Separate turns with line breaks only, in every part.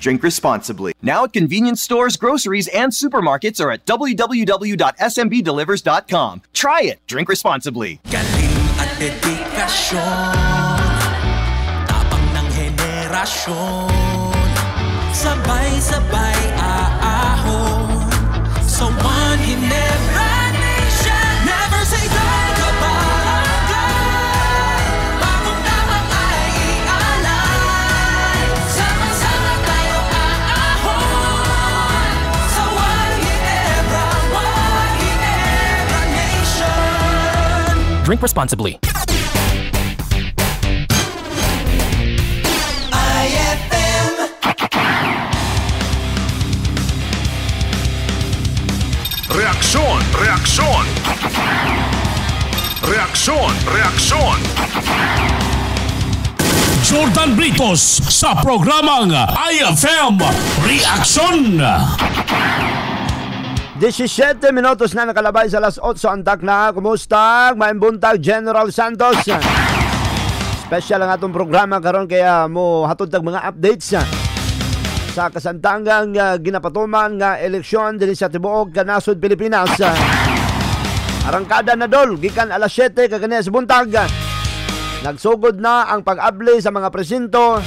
Drink responsibly. Now at convenience stores, groceries, and supermarkets, or at www.smbdelivers.com. Try it. Drink responsibly.
Galing at dedikasyon, tapang ng henerasyon, sabay-sabay aahon sa one Ginebra Nation. Never say die ka barangay, bagong tapang ay ialay, sama-sama tayo aahon sa one Ginebra Nation.
Drink responsibly.
Reaksyon, reaksyon. Reaksyon, reaksyon.
Jordan Britos sa programang IFM Reaksyon.
17 minutos na nakalabay sa alas 8 antak na. Kumusta? Maayong buntag, General Santos. Special ang atong programa karon kaya mo hatod tag mga updates sa kasamtangang ginapatuman nga eleksyon dinhi sa tibuok kanasod Pilipinas. Arangkada na dol gikan alas 7 kagani sa buntag. Nagsugod na ang pag-abli sa mga presinto,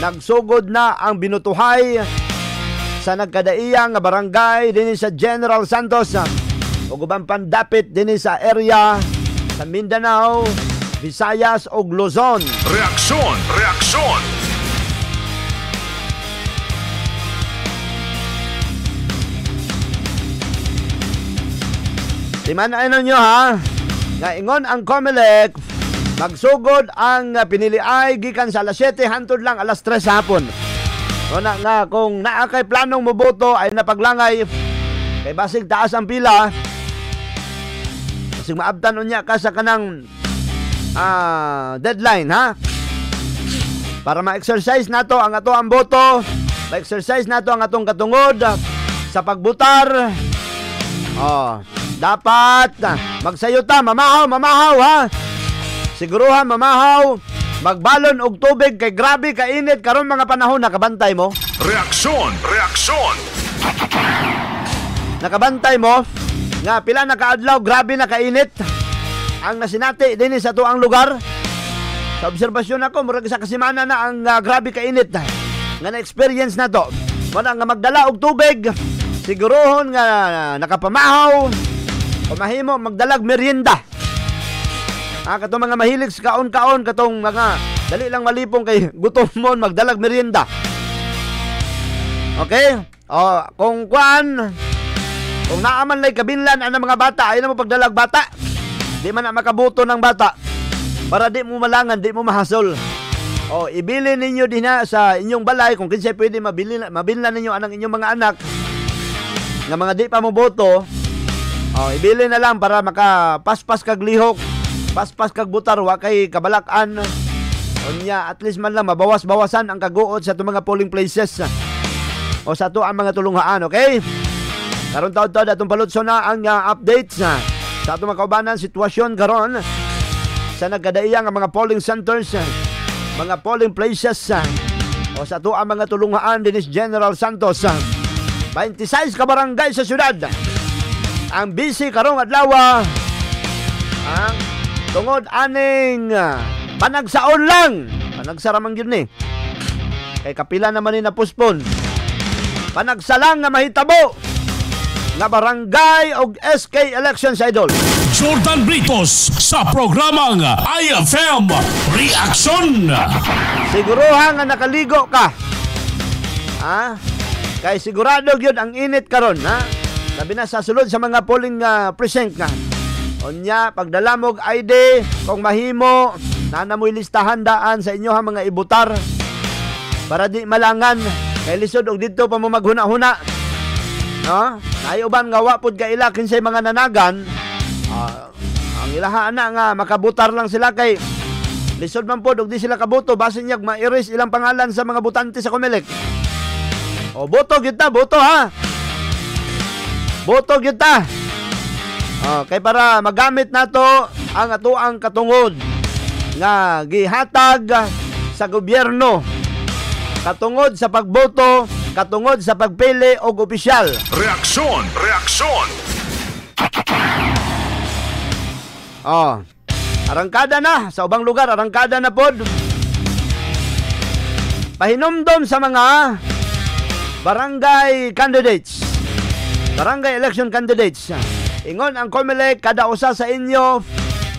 nagsugod na ang binutuhay sa nagkadaiyang nga barangay dinhi sa General Santos ug ubang pandapit dinhi sa area sa Mindanao, Visayas ug Luzon.
Reaksyon, reaksyon.
Timanayan nyo ha, nga ingon ang COMELEC, magsugod ang piniliay gikan sa alas 7 hantod lang alas 3 hapon. Una nga kung naa kay planong moboto ay napaglangay kay basig taas ang pila. Basig maabtan unya ka sa kanang deadline ha. Para ma-exercise nato ang ato ang boto, ma-exercise nato ang atong katungod sa pagbutar. Dapat magsayuta, mamahaw ha. Siguruhan mamahaw, magbalon og tubig kay grabe kainit karon mga panahon. Nakabantay mo?
Reaksyon, reaksyon.
Nakabantay mo nga pila na kaadlaw grabe na kainit ang nasinati dinhi sa tuang lugar. Sa obserbasyon ako murag sa kasimana na ang grabe kainit nga na-experience na to. Muna nga magdala og tubig, siguruhon nga nakapamahaw o mahimo magdalag merienda. Katong mga mahilig sa kaon-kaon, katong mga dali lang malipong kay gutom mo magdalag merienda. Okay? Kung naaman lay kabinlan ang mga bata, ay na mo pagdalag bata. Di man na makabuto ng bata. Para di mo malangan, di mo mahasol. Ibili ninyo din sa inyong balay kung kinsay pwede mabilhan ninyo ang inyong mga anak nga mga di pa mo boto. Ibili na lang para makapaspas kag lihok, paspas kag butar, wa kay kabalakan. Unya at least man lang mabawas-bawasan ang kaguot sa itong mga polling places o sa ito ang mga tulunghaan, okay? Karon taon-taon atong palutso na ang updates sa itong mga kaubanan sitwasyon karon sa nagkadaiyang ang mga polling centers, mga polling places o sa ito ang mga tulunghaan dinis General Santos. 26 ka barangay sa syudad ang busy karong adlaw ang tungod aning panagsaon lang. Panagsaramang yun ni. Kay kapila naman ni napuspon. Panagsalang nga mahitabo nga barangay og SK elections, idol.
Jordan Britos sa programang IFM Reaksyon.
Siguruhan nga nakaligo ka. Kay sigurado yun ang init karon ha. Sabi na sa sulod sa mga polling precinct nga. Unya, pagdala mo ID, kung mahimo, nanamoy listahan daan sa inyo mga ibutar para di malangan. Kay lisod og dito pa mo maghuna-huna. No? Nayuban nga wapod ka ila kinsay mga nanagan. Ang ilaha na nga makabutar lang sila kay lisod man po og di sila kaboto basin niyag ma-erase ilang pangalan sa mga butante sa COMELEC. Boto kita, boto ha. Boto kita. Kay para magamit nato ang atuang katungod nga gihatag sa gobyerno katungod sa pagboto katungod sa pagpili og opisyal.
Reaksyon, reaksyon.
Oh. Arangkada na sa ubang lugar, arangkada na pod. Pahinumdom sa mga barangay candidates. Barangay election candidates. Ingon ang COMELEC, kada usa sa inyo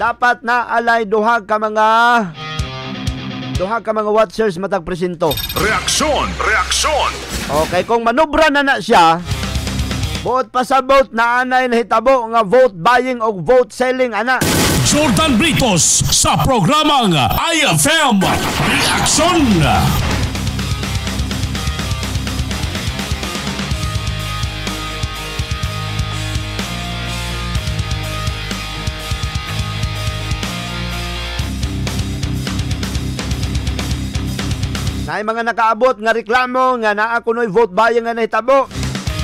dapat na alay duha ka mga watchers matag presinto.
Reaksyon, reaksyon.
Okay, kung manubra na siya, buot pa sa vote na anay nahitabo nga vote buying o vote selling ana.
Jordan Britos sa programang IFM Reaksyon.
Naay mga nakaabot nga reklamo nga naa kunoy vote buying nga nahitabo.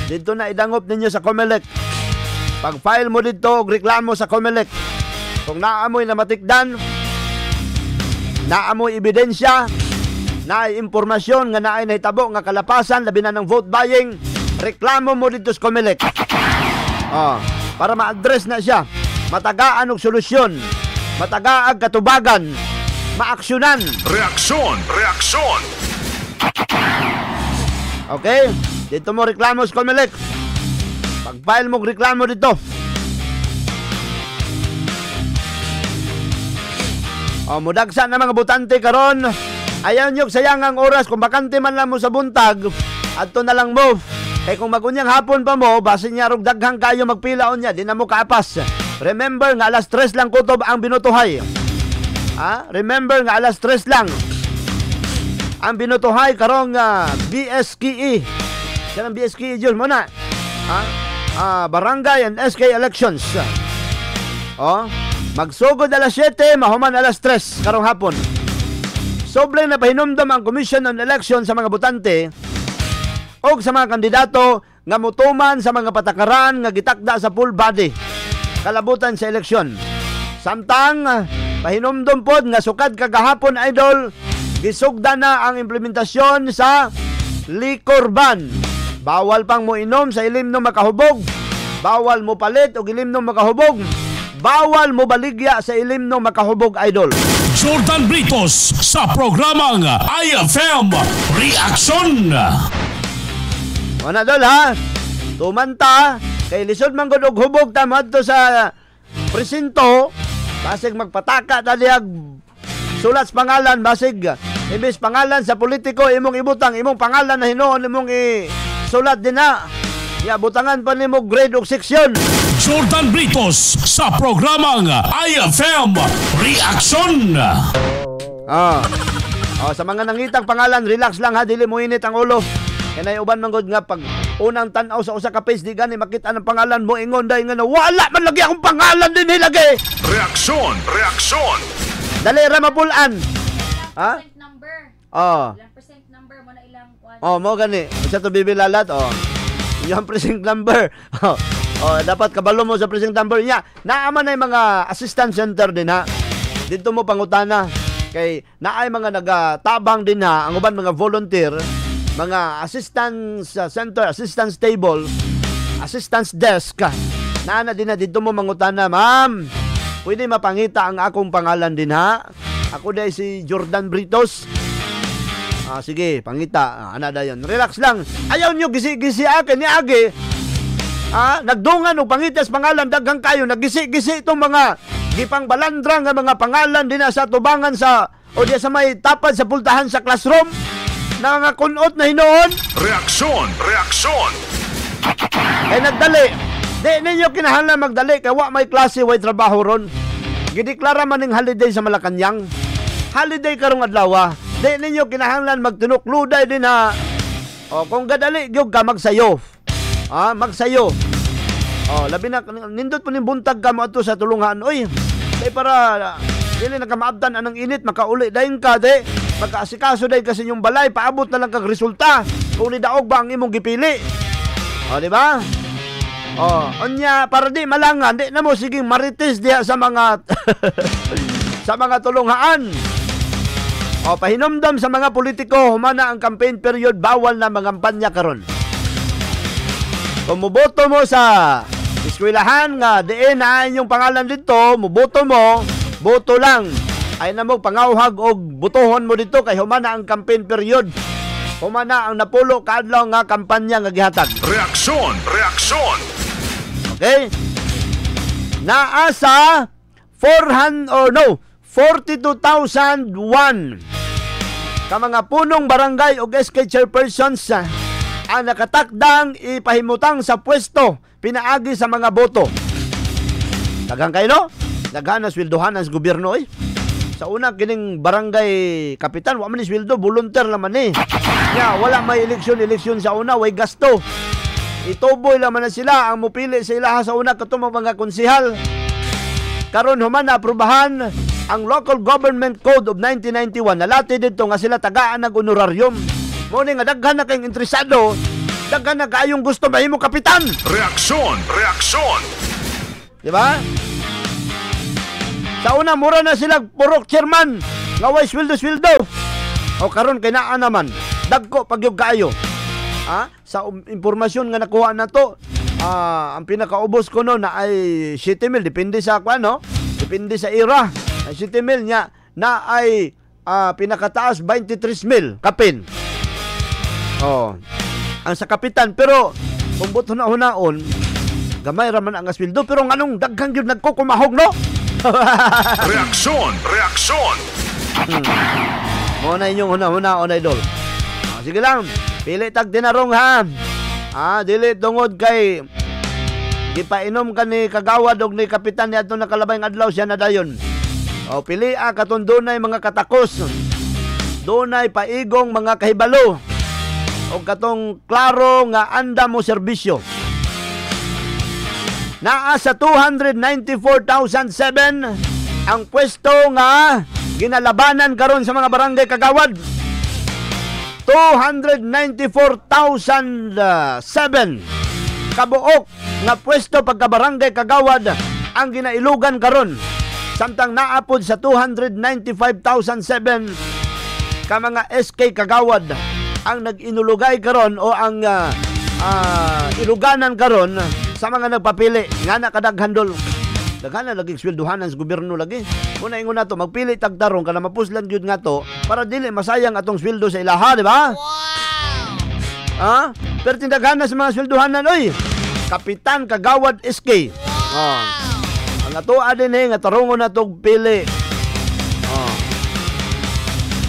Dito na idangop ninyo sa COMELEC. Pag-file mo dito og reklamo sa COMELEC. Kung naamoy na matikdan, naamoy ebidensya, naay impormasyon nga naay nahitabo nga kalapasan labi na ng vote buying, reklamo mo dito sa COMELEC. Para ma-address na siya, matagaan og solusyon, matagaag katubagan, maaksyonan.
Reaksyon, reaksyon.
Okay? Dito mo reklamo sa COMELEC. Pag-file mo reklamo dito. Mudagsa na mga butante karon. Ayaw nyo sayang ang oras kung bakante man lang mo sa buntag. Adto na lang mo. Kaya kung magunyang hapon pa mo, basin niya rog daghang kayo magpilaon niya, di na mo kaapas. Remember nga alas 3 lang kutob ang binutuhay. Remember nga alas 3 lang ang binutuhay karong BSKE. Kanang BSKE jud mo na. Barangay and SK elections. Magsugod alas 7, mahuman alas 3 karong hapon. Sobrang napahinumdom ang Commission on Election sa mga butante o sa mga kandidato nga mutuman sa mga patakaran nga gitakda sa full body kalabutan sa eleksyon. Samtang pahinumdom pod nga sukad kagahapon idol, gisugda na ang implementasyon sa liquor ban. Bawal pang mo inom sa ilim ng makahubog. Bawal mo palit o ilim ng makahubog. Bawal mo baligya sa ilim ng makahubog idol.
Jordan Britos sa programang IFM Reaksyon.
Ano dol ha? Tumanta kay lisod man gud og hubog tamad to sa presinto. Basig magpataka taliag sulat pangalan basig imbis pangalan sa politiko imong ibutang imong pangalan na hinuon imong sulat din na. Ya butangan pa nimo grade og seksyon.
Jordan Britos sa programang IFM Reaksyon.
Sa mga nangitang pangalan, relax lang ha, dili mo init ang ulo. Kanay uban man gud nga pag unang tan-aw sa usa ka page di gani makita ang pangalan mo ingon day nga wala man lagi akong pangalan din hilagi.
Reaksyon, reaksyon.
Dali ra mapulan.
Percent number. Ilang percent number mo na ilang kwan.
Mo gani. Sa to bibilalat yung precinct number. Dapat kabalo mo sa precinct number niya. Naaman na yung mga assistant center din ha. Dito mo pangutana. Kay naay mga nagatabang din ha. Ang uban mga volunteer, mga assistance center, assistance table, assistance desk. Naana din na dito mo mangutana, ma'am. Pwede mapangita ang akong pangalan din ha. Ako day si Jordan Britos. Sige, pangita. Ana dayon. Relax lang. Ayaw nyo gisi-gisi akin ni Agi. Nagdungan o pangitas pangalan daghang kayo. Nagisi-gisi itong mga gipang balandra nga mga pangalan din sa tubangan sa o diya sa may tapad sa pultahan sa classroom. Nangakunot na hinoon.
Reaksyon, reaksyon.
Ay nagdali. Di ninyo kinahanglan magdali kay wa may klase way trabaho ron. Gideklara man ning holiday sa Malacañang. Holiday karong adlaw. Di ninyo kinahanglan magtinukluday din ha. Kung gadali gyud ka magsayo. Magsayo. Labi na nindot po ning buntag ka mo ato sa tulungan. Oy, kay para dili na ka maabtan anang init makauli dayon ka de. Magkaasikaso day kasi yung balay paabot na lang kag resulta. Kung ni daog ba ang imong gipili. Di ba? Onya para di malangan, di na mo siging marites diha sa mga sa mga tulunghaan. O pahinomdom sa mga politiko, humana ang campaign period, bawal na mangampanya karon. Kung muboto mo sa eskwelahan nga diin na inyong pangalan dito, muboto mo, boto lang. Ay na mo pangawhag og butohon mo dito kay humana ang campaign period. Humana ang napulo kaadlaw nga kampanya nga gihatag.
Reaksyon! Reaksyon!
Okay? Naa sa 42,001 ka mga punong barangay o SK chairpersons ang nakatakdang ipahimutang sa pwesto pinaagi sa mga boto. Daghang kayo no? Daghan na sweldohan ang gobyerno eh. Sa una kining barangay kapitan, wa man ni sweldo, volunteer naman eh. Kaya wala may eleksyon sa una, way gasto. Ituboy naman na sila ang mupili sa ilaha sa una katong mga konsihal. Karon human na aprubahan ang Local Government Code of 1991. Nalati dito nga sila tagaan ng honorarium. Muna nga daghan na kayong interesado, daghan na kayong gusto mahimo kapitan.
Reaksyon! Reaksyon!
Di ba? Sa una, mura na sila purok chairman. Nga way sweldo-sweldo. O karon kay naa naman. Dagko pagyog kayo. Sa impormasyon nga nakuha na to, ang pinakaubos ko no na ay 7,000. Depende sa no? Depende sa era. 7,000 niya na ay pinakataas 23,000 kapin. Ang sa kapitan. Pero kung buto na hunaon, gamay raman ang sweldo. Pero nganong daghang yun nagkukumahog no?
Reaksyon! Reaksyon!
Muna inyong huna-hunaon, idol. Sige lang, pili tag dinarong ha. Dili tungod kay gipainom ka ni kagawad og ni kapitan ni adtong nakalabay nga adlaw siya na dayon. Pili katon dunay mga katakos. Dunay paigong mga kahibalo. O katong klaro nga anda mo serbisyo. Naa sa 294,007 ang pwesto nga ginalabanan karon sa mga barangay kagawad. 294,007 kabuok nga pwesto pagka-barangay kagawad ang ginailugan karon. Samtang naapod sa 295,007 ka mga SK kagawad ang nag-inulugay karon o ang iluganan karon sa mga nagpapili nga nakadaghandol. Daghan na lagi swelduhan sa gobyerno lagi. Muna ingon nato magpili tagtarong kana mapuslan gyud nga to para dili masayang atong sweldo sa ilaha, di ba? Wow. Pero tindaghan na sa mga swelduhanan oy. Kapitan kagawad SK. Ang atoa din nga tarungon na tog pili.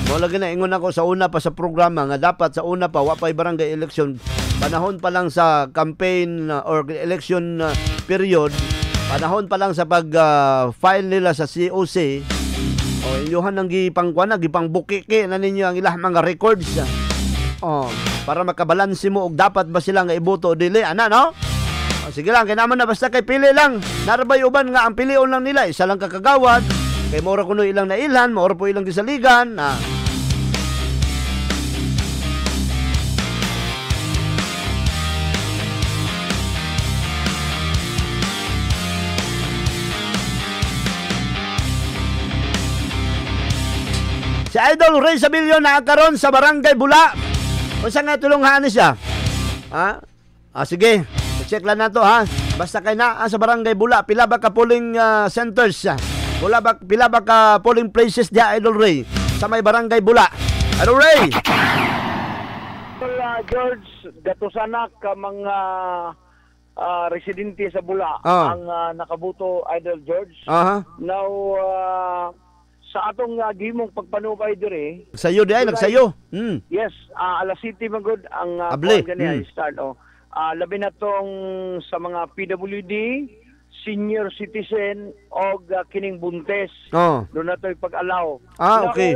Wala gina ingon ako sa una pa sa programa nga dapat sa una pa wa pay barangay election. Panahon pa lang sa campaign or election period, panahon pa lang sa pag-file nila sa COC, inyuhan ng gipangkuan na, gipangbukiki na ninyo ang ilang mga records. Para makabalansi mo og dapat ba sila nga iboto o dili, no? Sige lang, kaya naman na basta kay pili lang. Narabay uban nga ang pilion lang nila, isa lang kakagawad, kay mora kuno ilang nailhan, mora po ilang gisaligan, Si Idol Ray Sabilio nakakaroon sa Barangay Bula. Kung saan nga tulunghan siya? Sige. Check lang na to ha. Basta kay na sa Barangay Bula, pila ba ka polling centers? Pila ba ka polling places dia, Idol Ray? Sa may Barangay Bula. Idol Ray!
George, gatusana ka mga residente sa Bula ang nakabuto, Idol George. Now, sa atong gihimong pagpanubay dire.
Sayo di ay nagsayo.
Yes, alas City magud ang ganyan start labi na tong sa mga PWD, senior citizen o kining buntes. Doon na to'y pag-alaw.
Okay.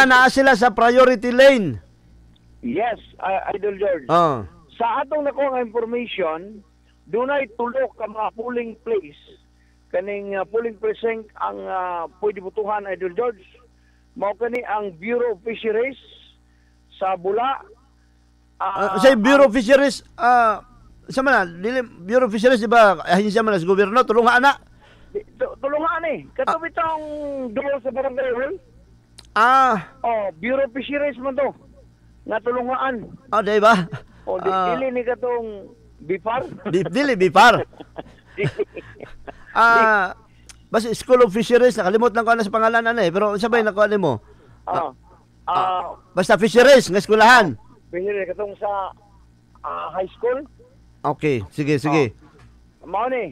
Naa sila sa priority lane.
Yes, Idol George. Sa atong nakuha nga information, doon ay tulok ka mga polling place. Kaning polling precinct ang pwede butuhan, Idol George. Mao kani ang Bureau of Fisheries sa Bula.
Sa Bureau of Fisheries, sa Bureau of Fisheries, di ba, ahinsya man sa gobyerno, tulungan na?
Tulungan Katubit ang dulo sa barangay hall. Bureau of Fisheries man to. Nga tulungaan.
Di ba?
Dili ni katong Bipar.
Dili Bipar. Basta School of Fisheries, nakalimot lang ko na sa pangalan pero sabay nakuha mo. Basta Fisheries nga eskwelahan.
Fisheries katong sa high school.
Okay, sige.
Mao ni.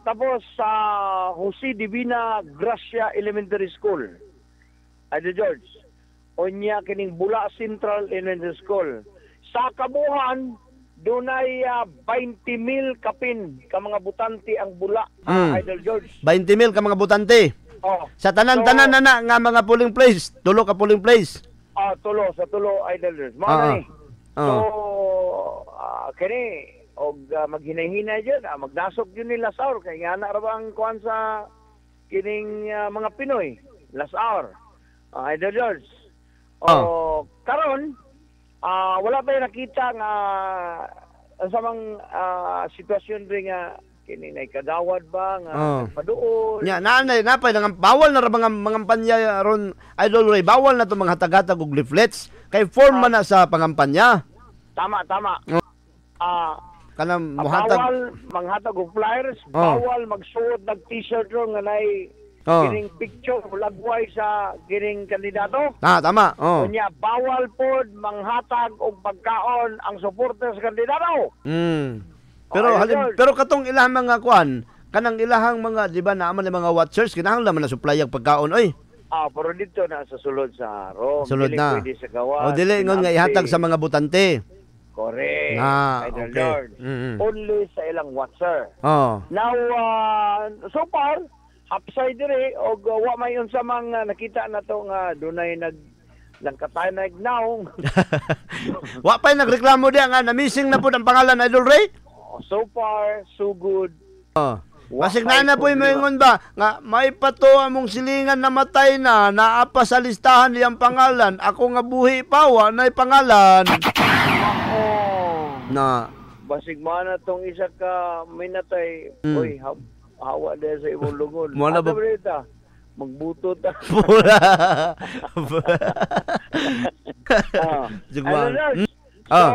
Tapos sa Jose Divina Gracia Elementary School. Idol George. Unya kining Bula Central Elementary School. Sa kabuhan dunay 20,000 kapin ka mga butante ang Bula, Idol George.
20,000 ka mga butante. Sa tanan-tanan na nga mga polling place, tulo ka polling place.
Tulo Idol George. Mao ni. So kini og maghinay-hinay jud, magdasok jud ni Lasaur kay nga na ra ang kuan sa kining mga Pinoy, Lasaur. Idol George. Karon wala pa nakita nga sa mga sitwasyon rin nga kini na kagawad ba nga paduol.
Napay nang bawal na ra mga panya ron Idol Ray, bawal na to mga hatag-hatag og leaflets kay form man na sa pangampanya.
Tama.
Kanang muhatag
bawal manghatag og flyers, bawal magsuot ng t-shirt ro nga nay kining picture lagway sa kining kandidato.
Tama.
Unya bawal pod manghatag og pagkaon ang suporter sa kandidato.
Pero katong ilahang mga kuan, kanang ilahang mga di ba naaman mga watchers kinahanglan man na supply ang pagkaon oy.
Pero dito na sa sulod sa Aro.
Sulod na.
Pwede sa gawas.
Dili ngon nga ihatag sa mga butante.
Correct.
Okay.
Lord. Only sa ilang watcher. Now, so far, upside dire og wa may unsa mang nakita na to nga dunay nagkatanag now.
Wa pay nagreklamo diya nga na-missing na pud ang pangalan Idol Ray?
So far, so good.
Basig na po ingon ba nga may pato among silingan namatay na naapa sa listahan niyang pangalan. Ako nga buhi pa wa nay pangalan. Na
basig man tong isa ka minatay. Oy, hawa dahil sa imong lungod.
Muna ba?
Magbutot ta. So,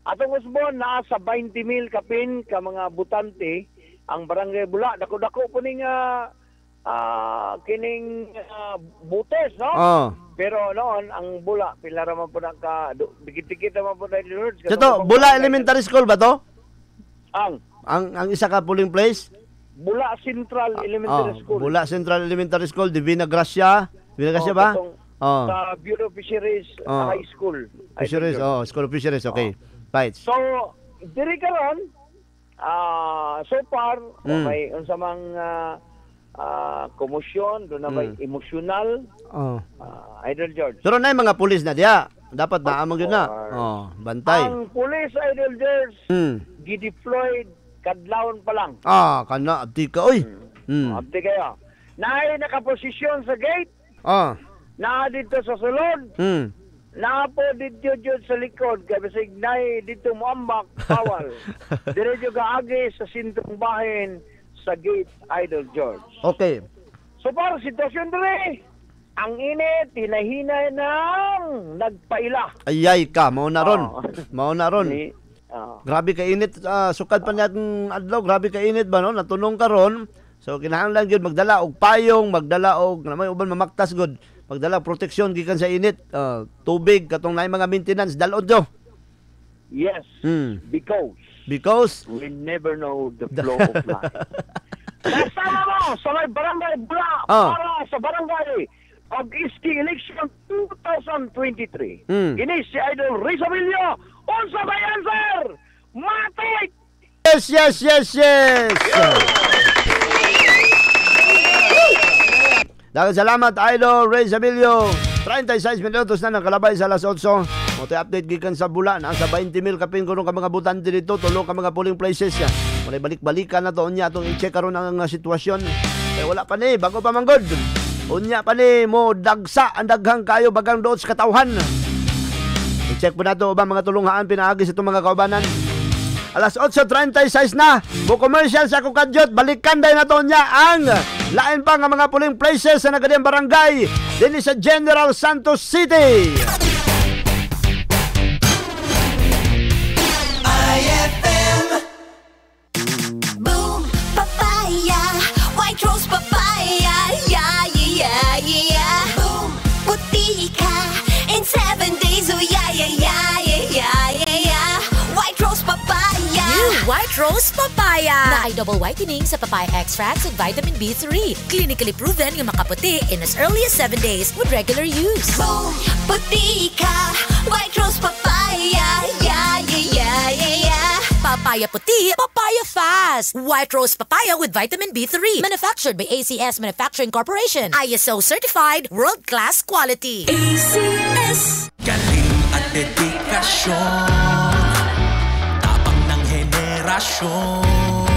atong usbon na sa 20,000 kapin ka mga butante ang barangay Bula. Dako-dako po ning kining butes, no? Pero noon, ang Bula, pila raman po na dikit-dikit naman po na Lord.
Ito, Bula Elementary School ba to?
Ang
isa ka polling place?
Bula Central Elementary School.
Bula Central Elementary School, Divina Gracia. Divina Gracia ba?
Sa Bureau of Fisheries High School.
Fisheries, School of Fisheries, okay. Right.
So, diri karon, so far, may unsa mang komosyon, doon na may emosyonal. Idol George.
Pero na mga pulis na diya. Dapat na amang yun na. Bantay.
Ang pulis, Idol George, gideployed kadlawon pa lang.
Kana, abdi ka, oy.
Abdi kayo. Naay nakaposisyon sa gate. Na dito sa sulod. Na po dito jud sa likod. Kaya basig naay dito muambak, bawal. Diretso kaagi sa sintrong bahin sa gate, Idol George.
Okay.
So para sitwasyon dire, ang init, hinahinay nang nagpaila.
Ayay ka, mao na ron. Grabe ka init, sukad pa niya adlaw, grabe ka init ba no? Natunong ka ron. So kinahanglan gyud magdala og payong, magdala og namay uban mamaktas gud. Magdala proteksyon gikan sa init, tubig katong naay mga maintenance dalod do.
Yes.
Because
we never know the flow of life. Kasama mo sa may barangay Bula para sa barangay Pag-iski Election 2023. Kini si Idol Rizabilio. Unsa ba yan, sir? Matik!
Yes! Daghang salamat, Idol Rizabilio. 36 minutos na nakalabay sa alas 8. Moto update gikan sa Bula na sa 20,000 kapin kuno ka mga butante dito, tulo ka mga polling places. Muna balik-balikan na to unya atong i-check karon ang sitwasyon. Kay wala pa ni bago pa manggod. Unya pa ni mo dagsa ang daghang kayo bagang doot sa katawhan. I-check po na ito ba mga tulunghaan pinaagi sa itong mga kaubanan. Alas 8:36 na. Mo commercial sa Kukadyot. Balikan dahil na to niya ang lain pa nga mga polling places sa nagadiyang barangay din sa General Santos City.
IFM. Boom, papaya, white rose papaya, yeah, yeah, yeah. Boom, puti ka in 7 days, oh yeah, yeah, yeah, yeah, yeah, yeah. White rose papaya.
New White Rose Papaya na ay double whitening sa papaya extracts and vitamin B3. Clinically proven yung makaputi in as early as 7 days with regular use.
Boom, puti ka, white rose papaya, yeah, yeah, yeah, yeah, yeah.
Papaya puti, papaya fast. White Rose Papaya with vitamin B3. Manufactured by ACS Manufacturing Corporation. ISO certified, world-class quality.
ACS.
Galing at dedikasyon, tapang ng henerasyon,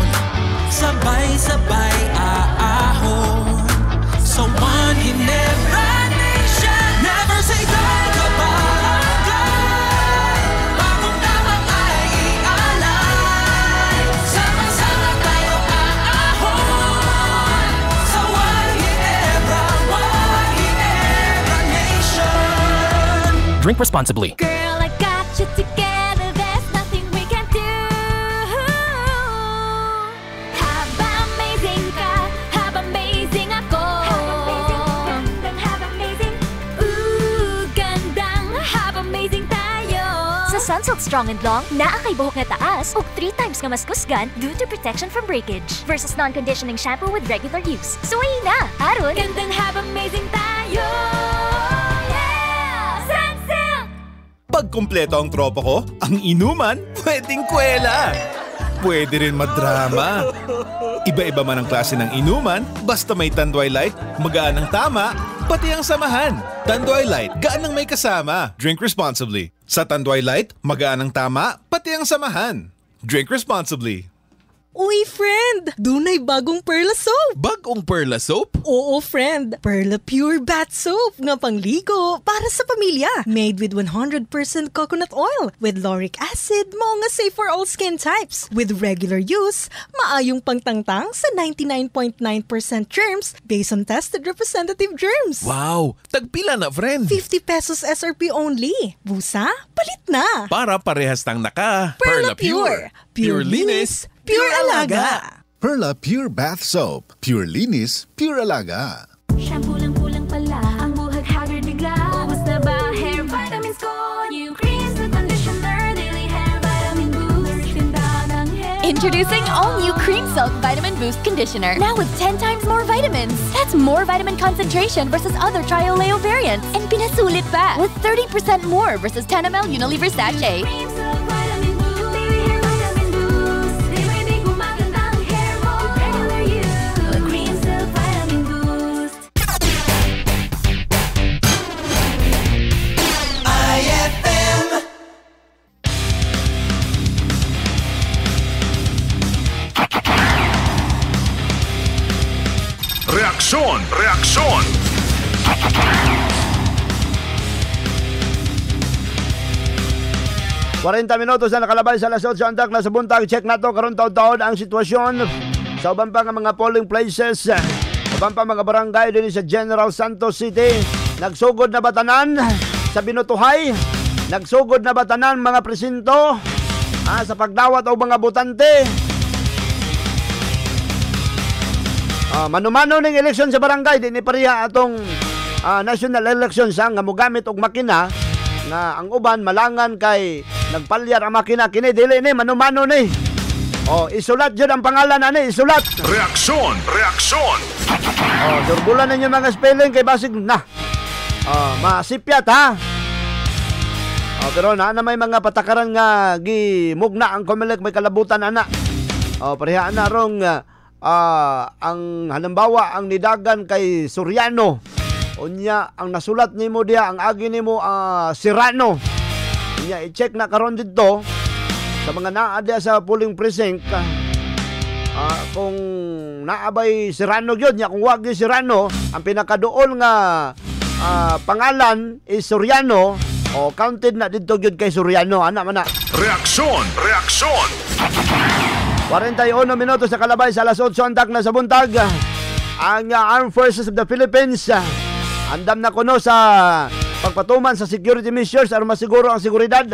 sabay-sabay aahon sa one Ginebra Nation. Never say die ka barangay, bagong damang ay ialay. Sama-sama tayo aahon sa one Ginebra Nation.
Drink responsibly.
Girl, I got you together, there's nothing we can do. Haba amazing ka, haba amazing ako. Haba amazing, ooh, gandang, haba amazing tayo.
Sa Sunsilk Strong and Long, naa kay buhok na taas ug 3 times nga mas kusgan due to protection from breakage versus non-conditioning shampoo with regular use. Suwi na! Aron!
Gandang haba amazing tayo. Yeah! Sunsilk!
Pag kumpleto ang tropa ko, ang inuman, pwedeng kwela. Pwede rin madrama. Iba-iba man ang klase ng inuman, basta may Tanduay Light, magaan ang tama, pati ang samahan. Tanduay Light, gaan ang may kasama. Drink responsibly. Sa Tanduay Light, magaan ang tama, pati ang samahan. Drink responsibly.
Uy, friend! Dunay bagong Perla soap!
Bagong Perla soap?
Oo, friend! Perla Pure Bath Soap nga pangligo para sa pamilya. Made with 100% coconut oil with lauric acid, mao nga safe for all skin types. With regular use, maayong pangtangtang sa 99.9% germs based on tested representative germs.
Wow! Tagpila na, friend!
50 pesos SRP only. Busa? Palit na!
Para parehas tang naka.
Perla Pure! Pure linis, pure alaga!
Perla Pure Bath Soap. Pure linis, pure alaga.
Shampoo lang kulang pala, ang buhag haggard bigla. Ubus na ba hair vitamins ko? New creams na conditioner, daily hair vitamin boost. Ganda ng hair.
Introducing all new Cream Silk Vitamin Boost Conditioner. Now with 10 times more vitamins. That's more vitamin concentration versus other Trioleo variants. And pinasulit pa with 30% more versus 10 ml Unilever sachet.
Cream Silk vitamin boost, daily hair vitamin boost. Day gumaganda ang hair mo with regular use. Cream Silk vitamin boost. IFM.
Reaksyon! Reaksyon!
40 minutos na nakalabay sa alas 8 antak na sa buntag. Check nato karon taon-taon ang sitwasyon sa uban pa nga mga polling places, uban pa mga barangay din sa General Santos City. Nagsugod na batanan sa Binutuhay, nagsugod na batanan mga presinto sa pagdawat o mga botante. Manumano ning eleksyon sa barangay, di ni pareha atong national elections nga mogamit og makina nga ang uban malangan kay nagpalyar ang makina kini dili ni manumano ni. Isulat jud ang pangalan ani, isulat.
Reaksyon, reaksyon.
Durbulan ninyo mga spelling kay basig na. Masipyat ha. Pero na may mga patakaran nga gimugna ang Comelec may kalabutan ana. Pareha na rong ang halimbawa ang nidagan kay Soriano. Unya ang nasulat nimo diha ang agi nimo Serrano. Unya i-check na karon didto sa mga naa diha sa polling precinct kung naabay Serrano gyud nya, kung wag gyud Serrano ang pinakaduol nga pangalan is Soriano counted na didto gyud kay Soriano ana man na.
Reaksyon, reaksyon.
41 minutos sa kalabay sa alas 8 antak na sa buntag. Ang Armed Forces of the Philippines Andam na kuno sa pagpatuman sa security measures aron masiguro ang seguridad.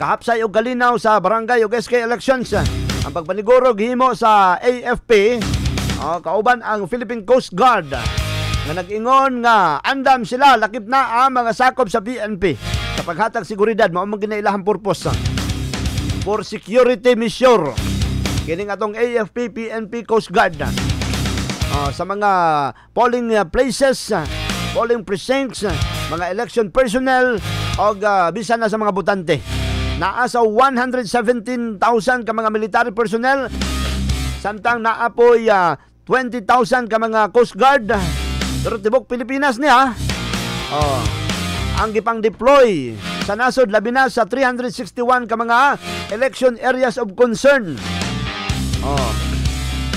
Kahapsay og kalinaw sa barangay ug SK elections. Ang pagpaniguro gihimo sa AFP kauban ang Philippine Coast Guard nga nag-ingon nga andam sila lakip na ang mga sakop sa PNP sa paghatag seguridad mao man ginailang purpose for security measure kining atong AFP PNP Coast Guard sa mga polling places, polling precincts, mga election personnel o bisan na sa mga botante. Naa sa 117,000 ka mga military personnel, samtang naa po'y 20,000 ka mga Coast Guard. Pero tibok Pilipinas niya, ang gipang deploy sa nasod labi na sa 361 ka mga election areas of concern.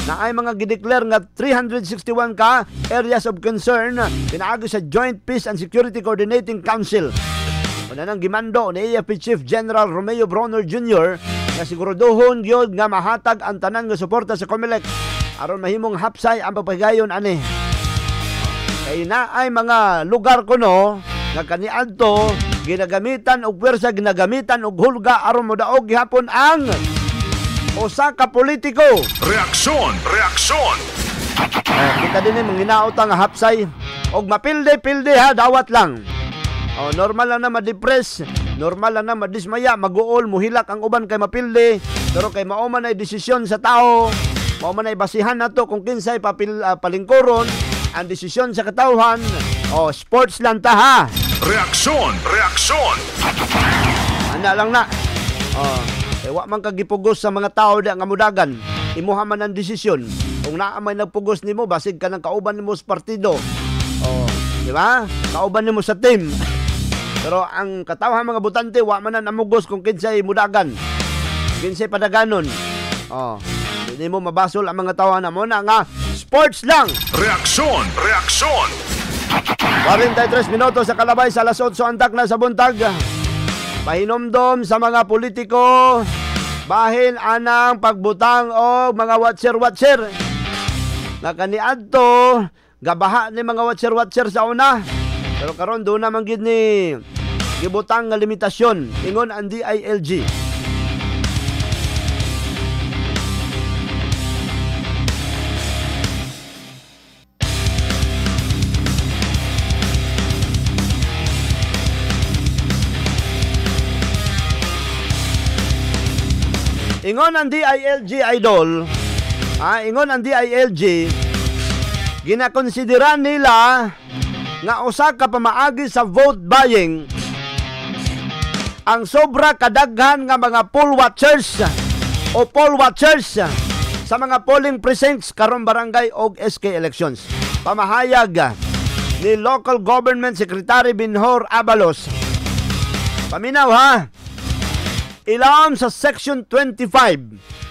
Na ay mga gideclare nga 361 ka areas of concern pinaagi sa Joint Peace and Security Coordinating Council. Una nang gimando ni AFP Chief General Romeo Bronner Jr. na siguraduhon gyud nga mahatag ang tanan nga suporta sa COMELEC aron mahimong hapsay ang pagpagayon ani. Kay na ay mga lugar kuno nga kaniadto ginagamitan og pwersa, ginagamitan og hulga aron modaog gihapon ang usa ka politiko.
Reaksyon!
Kita din manginaot ang hapsay og mapilde-pilde ha, dawat lang. Normal lang na ma-depress, normal lang na madismaya, maguol, muhilak ang uban kay mapilde, pero kay mao man ay desisyon sa tao, mao man ay basihan nato kung kinsay palingkuron ang desisyon sa katawhan. Sports lang ta ha.
Reaksyon!
Ana lang na. Wa man ka gipugos sa mga tao di nga mudagan. Imuha man ang desisyon. Kung naa may nagpugos nimo, basig ka ng kauban nimo sa partido. Di ba? Kauban nimo sa team. Pero ang katawhan mga botante, wa man na namugos kung kinsay mudagan. Kinsay padaganon. Hindi mo mabasol ang mga tawahan na mo na nga sports lang.
Reaksyon!
43 minutos sa kalabay sa alas 8 antak na sa buntag. Pahinomdom sa mga politiko, bahin anang pagbutang o mga watcher. Nga kaniadto, gabaha ni mga watcher sa una. Pero karon doon naman gid ni gibutang nga limitasyon ingon ang DILG. Ingon ang DILG idol, ingon ang DILG, ginakonsideran nila nga usa ka pamaagi sa vote buying ang sobra kadaghan nga mga poll watchers sa mga polling precincts karong barangay og SK elections. Pamahayag ni Local Government Secretary Binhor Abalos. Paminaw ha. Ilawom sa Section 25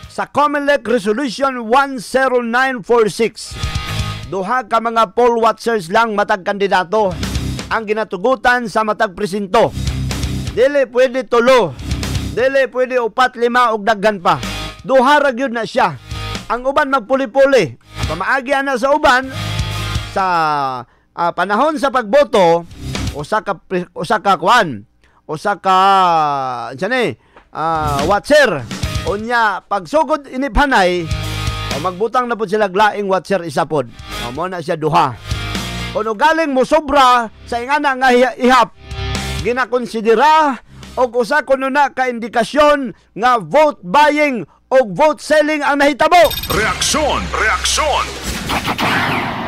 sa COMELEC Resolution 10946. Duha ka mga poll watchers lang matag kandidato ang ginatugutan sa matag presinto. Dili pwede 3, dili pwede 4, 5 og daghan pa. Duha ra gyud na siya. Ang uban magpuli-puli. Pamaagi na sa uban sa panahon sa pagboto, usa ka watcher. Unya pagsugod iniphanay, magbutang na po sila glaing watcher isapod. Mo na siya duha. Kuno galing mo sobra sa ingana nga ihap, ginakonsidera og usa kuno na ka indikasyon nga vote buying og vote selling ang nahitabo.
Reaksyon!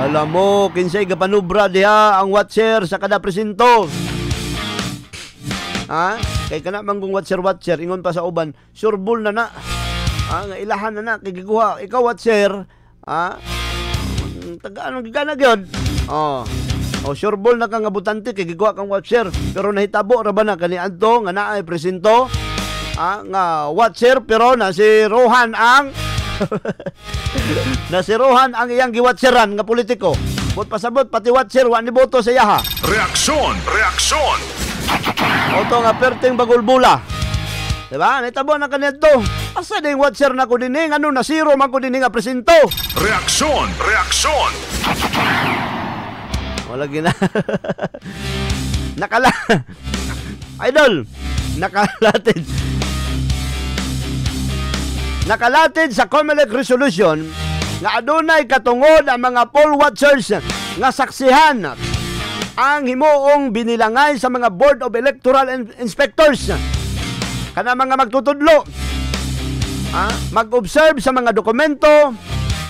Alam mo, kinsay gapanubra diha ang watcher sa kada presinto. Kay kana manggong watcher, ingon pa sa uban, surbol na nga ilahan na kay giguha. Ikaw watcher, taga-anong gigana gyud. Sureball na kang abutante kay giguha kang watcher, pero nahitabo ra ba na kaniadto nga naay presinto nga watcher pero nasiruhan ang nasiruhan ang iyang giwatcheran nga politiko. Bot pasabot pati watcher wa ni boto sa yaha.
Reaksyon!
Oto nga perting bagulbula. Diba? Nahitabo na kaniadto. Asa ding watcher na ko dinhi ngano nasiro man ko dinhi nga presinto.
Reaksyon!
Wala gina. Idol, nakalatid sa COMELEC resolution nga adunay katungod ang mga poll watchers nga saksihan ang himuong binilangay sa mga Board of Electoral Inspectors kana mga magtutudlo, mag-observe sa mga dokumento,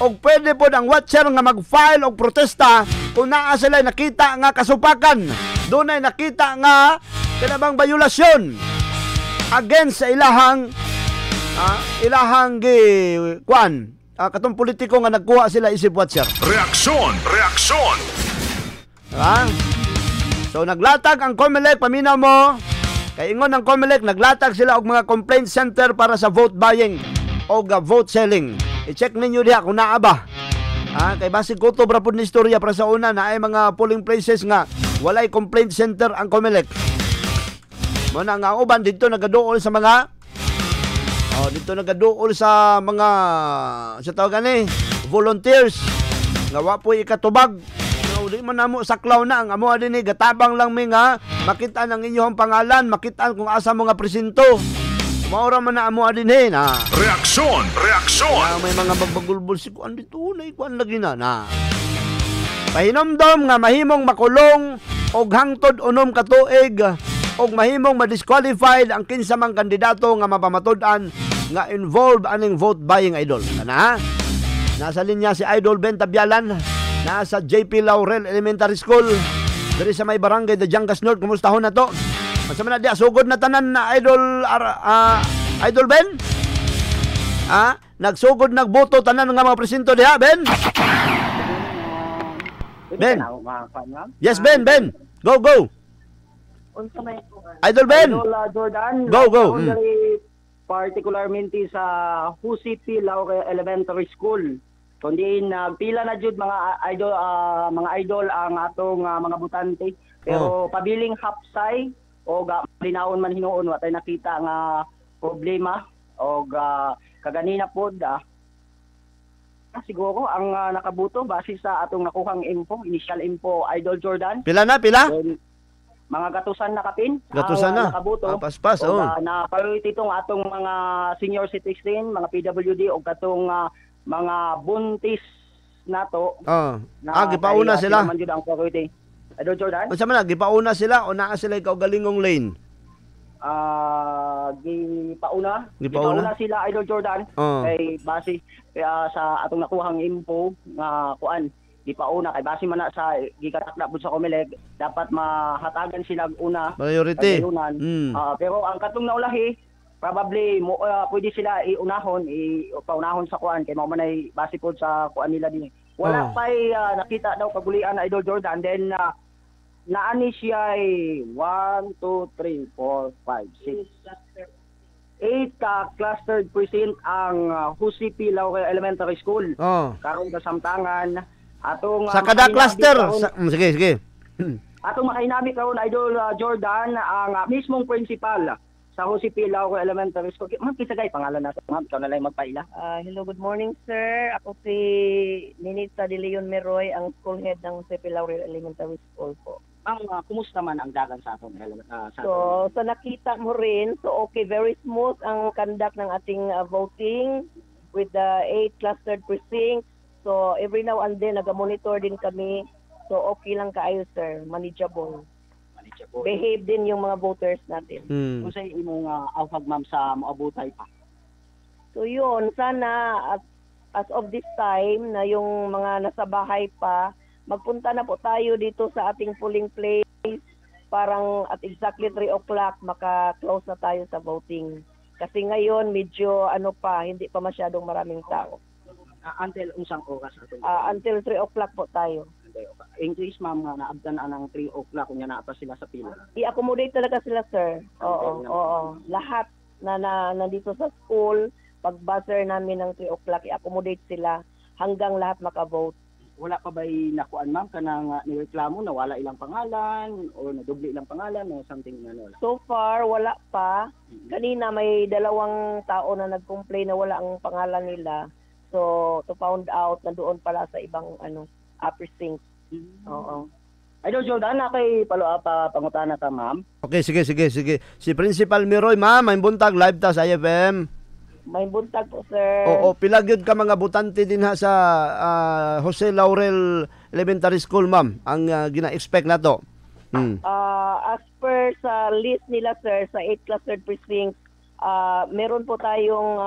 o pwede po ang watcher nga mag-file og protesta kung naa sila nakita nga kasupakan, doon ay nakita nga kinabang bayulasyon against sa ilahang katong politiko nga nagkuha sila isip watcher.
Reaksyon!
So naglatag ang COMELEC, paminaw mo, kay ingon ng COMELEC, naglatag sila og mga complaint center para sa vote buying o vote selling. I-check ninyo diha kung naa ba. Kay basig kutob ra pud ni istorya para sa una na ay mga polling places nga walay complaint center ang COMELEC. Mo na nga uban dito nagaduol sa mga sa tawag ani volunteers nga wa po'y ikatubag. Di man namo saklaw na ang amo dinhi gatabang lang mi nga makita ang inyong pangalan, makita kung asa mga presinto. Maura man na amo dinhi na.
Reaksyon!
May mga bagbagulbol si kuan dito na ikuan lagi na. Pahinomdom nga mahimong makulong og hangtod 6 ka tuig og mahimong ma-disqualified ang kinsa mang kandidato nga mapamatud-an nga involved aning vote buying, idol. Kana? Nasa linya si Idol Ben Tabialan. Nasa JP Laurel Elementary School diri sa may barangay Dajangas North. Kumustahon na to? Masa man na diya sugod na tanan na Idol Ben? Nagsugod nagboto tanan nga mga presinto diha, Ben? Ben. Yes, Ben. Go. Idol Ben.
Idol Jordan.
Go.
Particularmente sa Husipi Laurel Elementary School. Kundi pila na jud mga idol ang atong mga butante, pero pabiling hapsay o linawon man hinuon wa tay nakita nga problema o kaganina pod siguro ang nakabuto base sa atong nakuhang initial info, Idol Jordan.
Pila?
Mga gatusan na kapin.
Gatusan na.
Nakabuto.
Paspas.
Na priority itong atong mga senior citizen, mga PWD o katong mga buntis nato.
Gipauna sila.
Man jud ang priority. Idol Jordan.
Unsa man gipauna sila o naa sila ikaw galingong lane?
Gipauna sila, Idol Jordan. Kay base sa atong nakuhang info nga kuan, gipauna kay base man na sa gikatakda pud sa COMELEC, dapat mahatagan sila una
priority.
Pero ang katong naulahi probably pwede sila paunahon sa kuan kay mao man ay base pod sa kuan nila dinhi. Wala pa'y nakita daw kagulian, Idol Jordan. Then naani siya 1, 2, 3, 4, 5, 6 8 clustered precinct ang Husipi Laurel Elementary School. Karong kasamtangan atong
sa kada cluster sige.
Atong makainami karon, Idol Jordan, ang mismong principal sa Husipi Laurel Elementary School. Ma'am, kisagay pangalan nato. Ma'am, ikaw na lang magpaila.
Hello, good morning, sir. Ako si Ninita De Leon Meroy, ang school head ng Husipi Laurel Elementary School po.
Ma'am, kumusta man ang dagan sa aton?
So nakita mo rin, okay, very smooth ang conduct ng ating voting with the 8 clustered precincts. So every now and then, nag-monitor din kami. So okay lang kaayo, sir. Manageable. Behave din yung mga voters natin.
Kung sa imong awhag, ma'am, sa maabutay pa.
So yun, sana as of this time na yung mga nasa bahay pa, magpunta na po tayo dito sa ating polling place. Parang at exactly 3 o'clock maka-close na tayo sa voting. Kasi ngayon medyo hindi pa masyadong maraming tao.
Until unsang oras?
Until 3 o'clock po tayo.
In case, ma'am, nga naabdan ng 3 o'clock kung na pa sila sa pila.
I-accommodate talaga sila, sir. Oo. Lahat na nandito sa school, pag buzzer namin ng 3 o'clock, i-accommodate sila hanggang lahat maka-vote.
Wala pa ba'y nakuan, ma'am, kanang nireklamo na wala ilang pangalan o nadoble ilang pangalan o something na wala?
So far, wala pa. Kanina may 2 tao na nag-complain na wala ang pangalan nila. So, to found out na doon pala sa ibang precinct. Oo.
Idol Jordan, na kay follow-up pangutana ka, ma'am.
Okay, sige. Si Principal Miroy, ma'am, may buntag live ta sa IFM.
May buntag po, sir.
Oo, pilagyod ka mga butante din ha sa Jose Laurel Elementary School, ma'am. Ang gina-expect na to.
As per sa list nila, sir, sa 8 clustered precincts, meron po tayong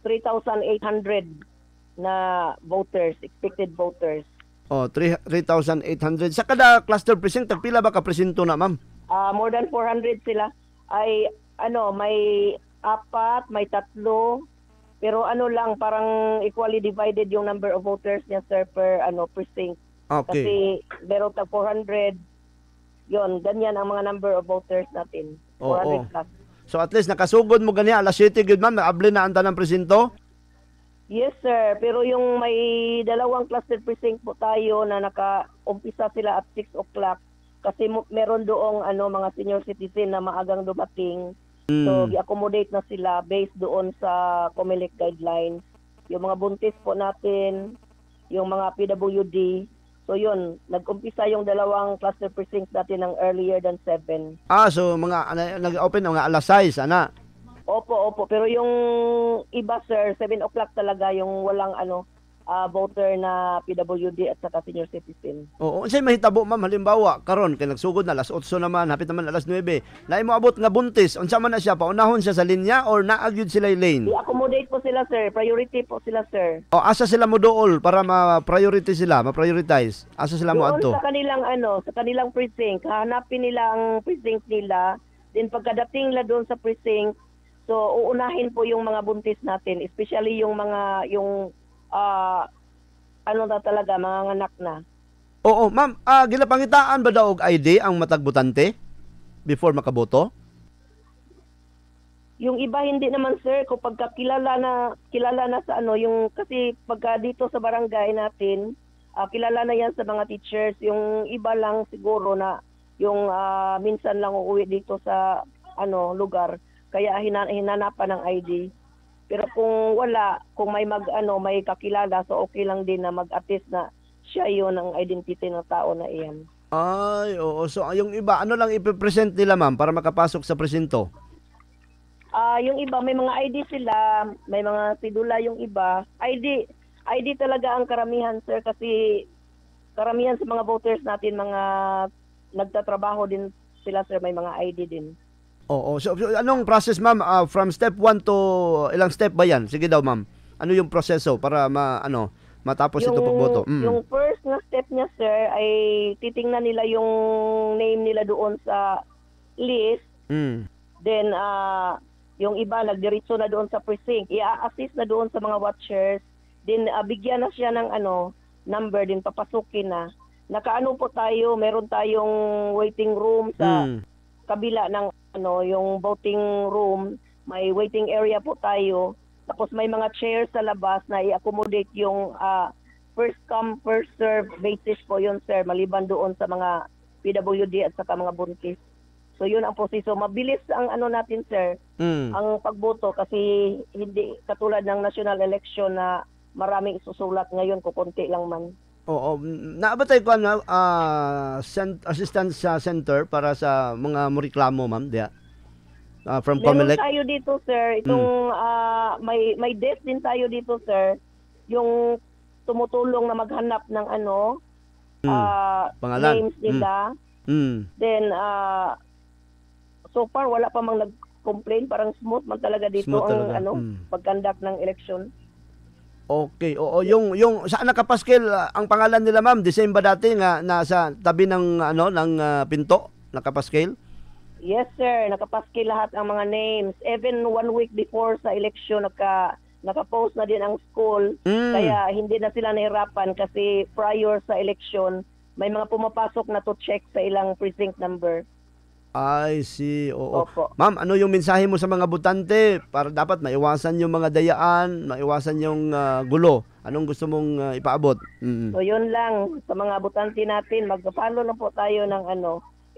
3,800 na voters, expected voters.
3,800. Sa kada cluster precinct, tagpila ba ka presinto na, ma'am?
More than 400 sila. Ay, may 4, may 3, pero lang, parang equally divided yung number of voters niya, sir, per precinct.
Okay.
Kasi meron tag 400, yon, ganyan ang mga number of voters natin. 400 plus.
So at least nakasugod mo gani alas 7 gud, ma'am, naabli na ang tanang presinto?
Yes, sir. Pero yung may 2 clustered precinct po tayo na naka-umpisa sila at 6 o'clock kasi meron doong mga senior citizen na maagang dumating. So, i-accommodate na sila based doon sa COMELEC guidelines. Yung mga buntis po natin, yung mga PWD. So, yun. Nag-umpisa yung 2 cluster precincts natin ng earlier than 7.
So nag-open mga alas 6, ana?
Opo. Pero yung iba, sir, 7 o'clock talaga yung walang voter na PWD at saka senior citizen.
Oo, unsay mahitabo, ma'am, halimbawa karon kay nagsugod na alas 8 naman, hapit naman alas 9. Lain mo abot nga buntis, unsa man na siya, paunahon siya sa linya or naagyud sila lane?
I-accommodate po sila, sir. Priority po sila, sir.
Asa sila mo dool para ma-priority sila, ma-prioritize? Asa sila mo adto?
Sa kanilang sa kanilang precinct, hanapin nila ang precinct nila. Then pagkadating nila doon sa precinct, so uunahin po yung mga buntis natin, especially yung mga talaga, mga anak na.
Oo, ma'am, ginapangitaan ba daw og ID ang matagbutante before makaboto?
Yung iba hindi naman, sir, kung kilala na sa yung kasi pagka dito sa barangay natin, kilala na yan sa mga teachers. Yung iba lang siguro na yung minsan lang uuwi dito sa lugar, kaya hinanapan ng ID. Pero kung wala, kung may may kakilala, so okay lang din na mag-attest na siya yun ang identity ng tao na iyan.
Ay, oo. So yung iba, lang ipipresent nila, ma'am, para makapasok sa presinto?
Yung iba, may mga ID sila, may mga sidula yung iba. ID talaga ang karamihan, sir, kasi karamihan sa mga voters natin, mga nagtatrabaho din sila, sir, may mga ID din.
Oo. So anong process, ma'am? From step 1 to ilang step ba yan? Sige daw, ma'am. Ano yung proseso para matapos ito pagboto?
Yung first na step niya, sir, ay titingnan nila yung name nila doon sa list. Then, yung iba, nagdiretso na doon sa precinct. I-assist na doon sa mga watchers. Then, bigyan na siya ng number, din papasukin na. Nakaano po tayo, meron tayong waiting room sa kabila ng yung voting room, may waiting area po tayo. Tapos may mga chairs sa labas na i-accommodate yung first come, first serve basis po yun, sir, maliban doon sa mga PWD at saka mga buntis. So yun ang proseso. Mabilis ang natin, sir, ang pagboto kasi hindi katulad ng national election na maraming isusulat ngayon, kukunti lang man.
Oo, naabatay ko assistance center para sa mga reklamo, ma'am, diya. From COMELEC.
Meron tayo dito, sir. Itong may desk din tayo dito, sir. Yung tumutulong na maghanap ng
pangalan,
names nila. Then so far wala pa mang nag-complain, parang smooth man talaga dito
smooth
ang pag-conduct ng election.
Okay, oo, yung saan nakapaskil ang pangalan nila, ma'am? The same ba dati nga nasa tabi ng ng pinto nakapaskil?
Yes, sir, nakapaskil lahat ang mga names. Even 1 week before sa election naka-post na din ang school. Kaya hindi na sila nahirapan kasi prior sa election may mga pumapasok na to check sa ilang precinct number.
I see. Oo.
Opo.
Ma'am, ano yung mensahe mo sa mga butante para dapat maiwasan yung mga dayaan, maiwasan yung gulo? Anong gusto mong ipaabot?
So yun lang sa mga butante natin, mag-follow na po tayo ng